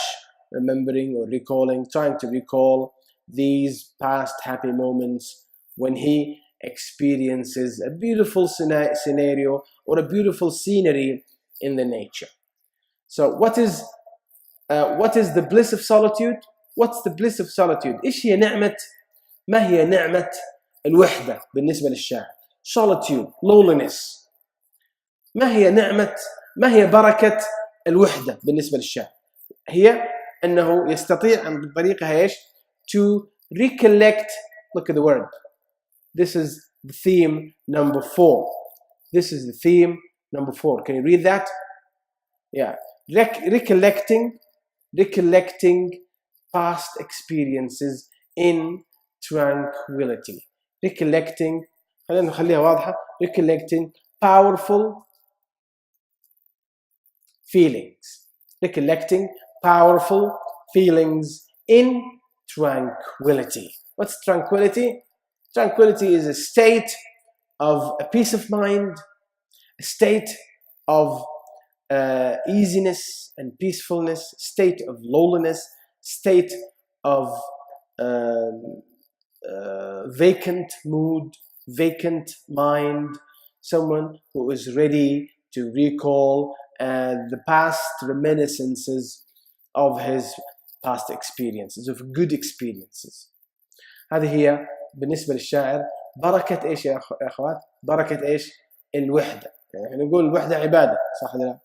remembering or recalling, trying to recall these past happy moments when he experiences a beautiful scenario or a beautiful scenery in the nature. So what is the bliss of solitude? What's the bliss of solitude? إيش هي نعمة؟ ما هي نعمة الوحدة بالنسبة للشاعر؟ Solitude, lowliness. ما هي بركة الوحدة بالنسبة للشاعر؟ هي أنه يستطيع أن بطريقة إيش؟ To recollect. Look at the word. This is the theme number 4. This is the theme number 4. Can you read that? Yeah. Recollecting past experiences in tranquility. Recollecting powerful feelings. Recollecting powerful feelings in tranquility. What's tranquility? Tranquility is a state of a peace of mind, a state of easiness and peacefulness, state of lowliness, state of vacant mood, vacant mind, someone who is ready to recall the past reminiscences of his past experiences, of good experiences. هذه هي بالنسبة للشاعر بركة إيش يا أخوات؟ بركة إيش؟ الوحدة. يعني نقول الوحدة عبادة، صح ولا لا؟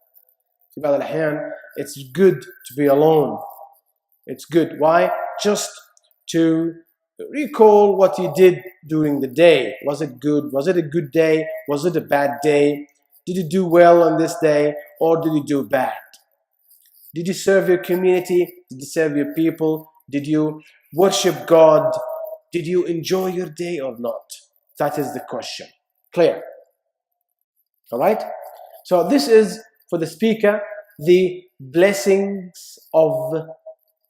في بعض الأحيان it's good to be alone. It's good. Why? Just to recall what you did during the day. Was it good? Was it a good day? Was it a bad day? Did you do well on this day or did you do bad? Did you serve your community? Did you serve your people? Did you worship God? Did you enjoy your day or not? That is the question. Clear? All right? So this is, for the speaker, the blessings of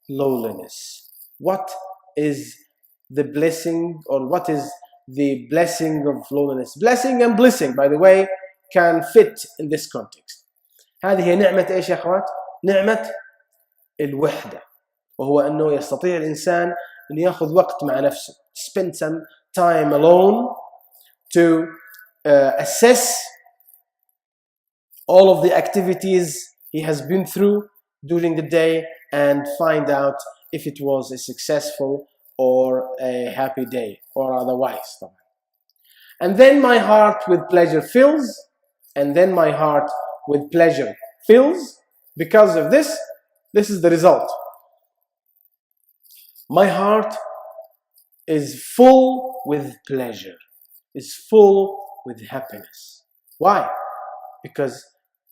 lowliness. What is the blessing, or what is the blessing of lowliness? Blessing and blessing, by the way, can fit in this context. هذه هي نعمة إيش يا أخوات؟ نعمة الوحدة، وهو أنه يستطيع الإنسان أن يأخذ وقت مع نفسه. Spend some time alone to assess all of the activities he has been through during the day and find out if it was a successful or a happy day or otherwise. And then my heart with pleasure fills, and then my heart with pleasure fills. Because of this, this is the result. My heart is full with pleasure, is full with happiness. Why? Because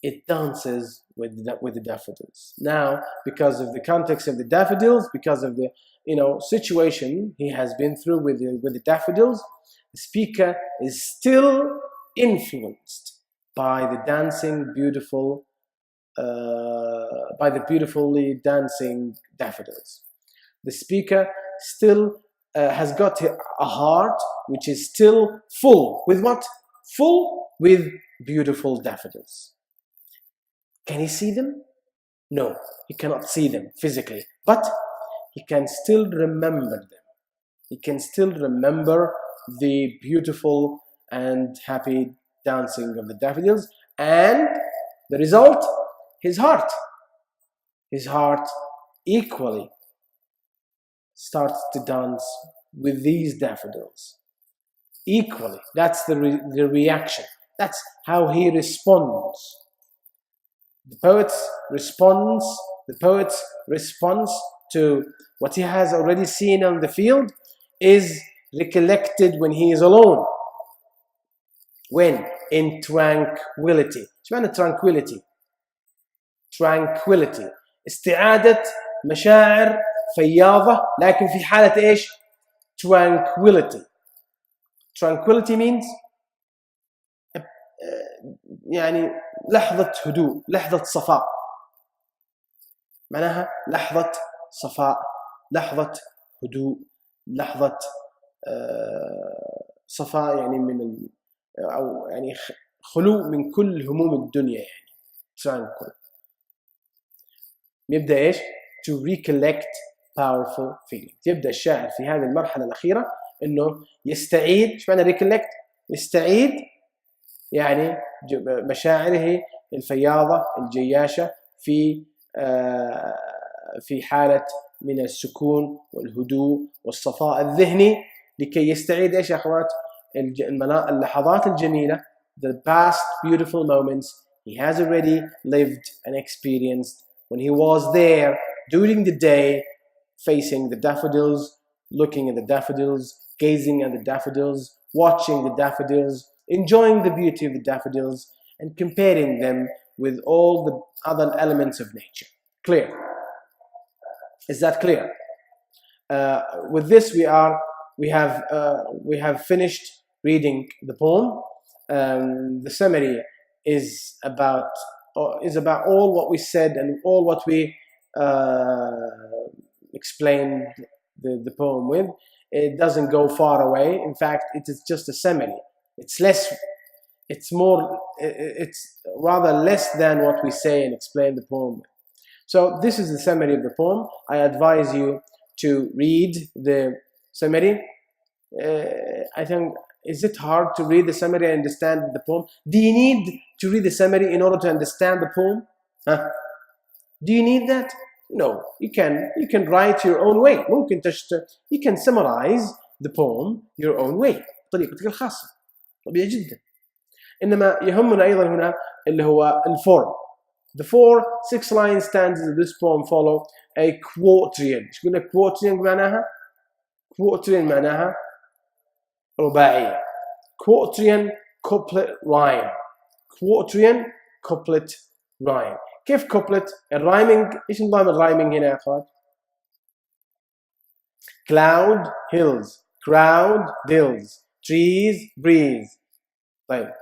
it dances with the daffodils. Now, because of the context of the daffodils, because of the situation he has been through with the daffodils, the speaker is still influenced by the beautifully dancing daffodils. The speaker still has got a heart which is still full with what? Full with beautiful daffodils. Can he see them? No, he cannot see them physically, but he can still remember them. He can still remember the beautiful and happy dancing of the daffodils, and the result, his heart equally starts to dance with these daffodils. Equally, that's the reaction. That's how he responds. The poet's response to what he has already seen on the field is recollected when he is alone. When? In tranquility. ايش معنى tranquility؟ tranquility استعادة مشاعر فياضة لكن في حالة ايش؟ tranquility. tranquility means يعني لحظة هدوء، لحظة صفاء. معناها لحظة صفاء، لحظة هدوء، لحظة صفاء، يعني من أو يعني خلو من كل هموم الدنيا، يعني tranquil. يبدأ إيش؟ to recollect powerful feelings. يبدأ الشاعر في هذه المرحلة الأخيرة إنه يستعيد. إيش معنى recollect؟ يستعيد يعني مشاعره الفياضة الجياشة في حالة من السكون والهدوء والصفاء الذهني، لكي يستعيد ايش يا اخوات؟ اللحظات الجميلة، the past beautiful moments he has already lived and experienced when he was there during the day, facing the daffodils, looking at the daffodils, gazing at the daffodils, watching the daffodils, enjoying the beauty of the daffodils, and comparing them with all the other elements of nature. Clear? Is that clear? With this, we have finished reading the poem. The summary is about all what we said and all what we explained the poem with. It doesn't go far away. In fact, it is just a summary. It's rather less than what we say and explain the poem. So this is the summary of the poem. I advise you to read the summary. I think, is it hard to read the summary and understand the poem? Do you need to read the summary in order to understand the poem? Huh? Do you need that? No. You can write your own way. You can summarize the poem your own way بطريقتك الخاصة. طبيعي جدا. إنما يهمنا أيضا هنا اللي هو الفورم. The 6-line stanzas of this poem follow a quatrain. ايش قلنا quatrain معناها؟ quatrain معناها رباعية. quatrain couplet rhyme. quatrain couplet rhyme. كيف couplet؟ الرايمنج، ايش نظام الرايمنج هنا يا اخوات؟ cloud hills, crowd dills, trees breeze. طيب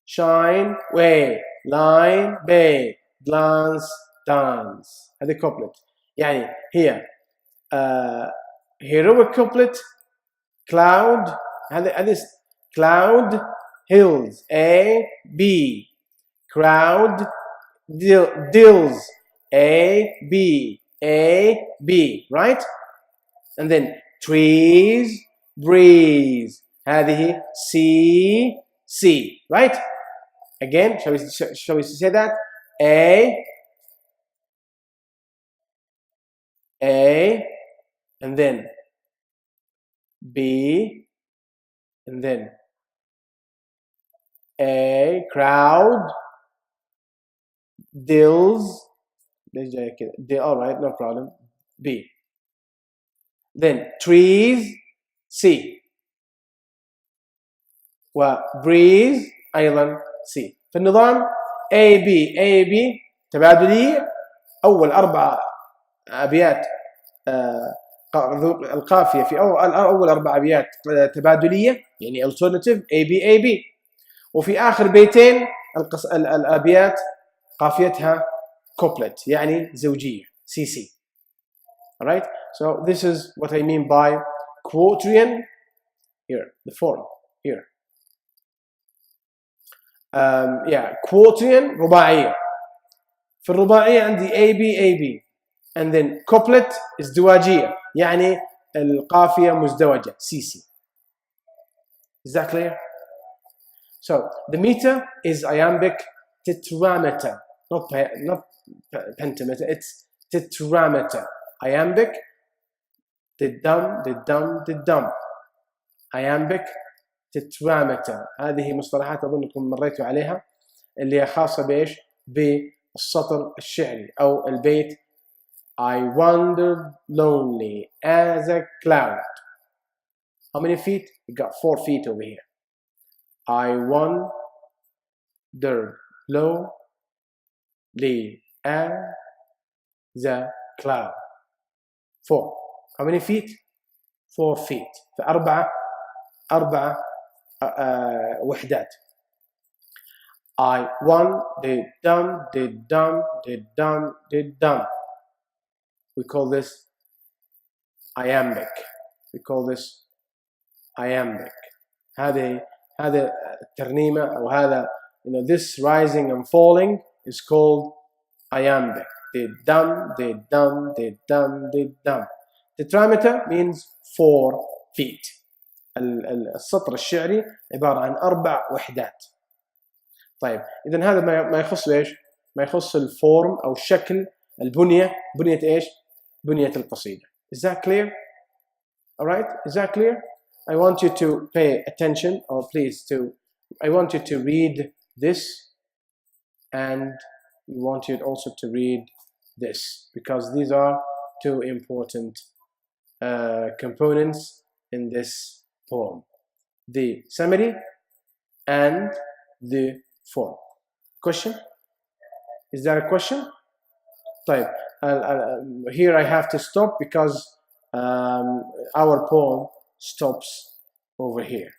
shine way, line bay, glance dance. هذه couplet. يعني هي heroic couplet. cloud هذه cloud hills A B, crowd dills A B, right? And then trees breeze. هذه C, right? Again, shall we say that? A, and then B, and then A, crowd, dills, all right, no problem, B. Then trees, C. وبريز أيضا C. في النظام A B تبادلية. أول 4 أبيات القافية في أول 4 أبيات تبادلية، يعني alternative A B. وفي آخر بيتين الأبيات قافيتها couplet، يعني زوجية C. Alright, so this is what I mean by quatrain. Here, the form here. quatrain رباعية. في الرباعية عندي A B and then couplet ازدواجية، يعني القافية مزدوجة C. Is that clear? So the meter is iambic tetrameter, not pentameter. It's tetrameter. Iambic dum. Iambic tetrameter. هذه مصطلحات أظنكم مريتوا عليها، اللي هي خاصة بإيش؟ السطر الشعري أو البيت I wandered lonely as a cloud. How many feet? You got 4 feet over here. I wandered lonely as a cloud. 4. How many feet? 4 feet. فأربعة وحدات. I did done. We call this iambic. هذه الترنيمة أو هذا this rising and falling is called iambic. Did dum. Tetrameter means 4 feet. السطر الشعري عبارة عن 4 وحدات. طيب إذا هذا ما يخص إيش؟ ما يخص الفورم أو الشكل، البنية. بنية إيش؟ بنية القصيدة. Is that clear? All right? Is that clear? I want you to pay attention, or I want you to read this, and we want you also to read this, because these are 2 important components in this poem: the summary and the form. Question? Is there a question? طيب, here I have to stop because our poem stops over here.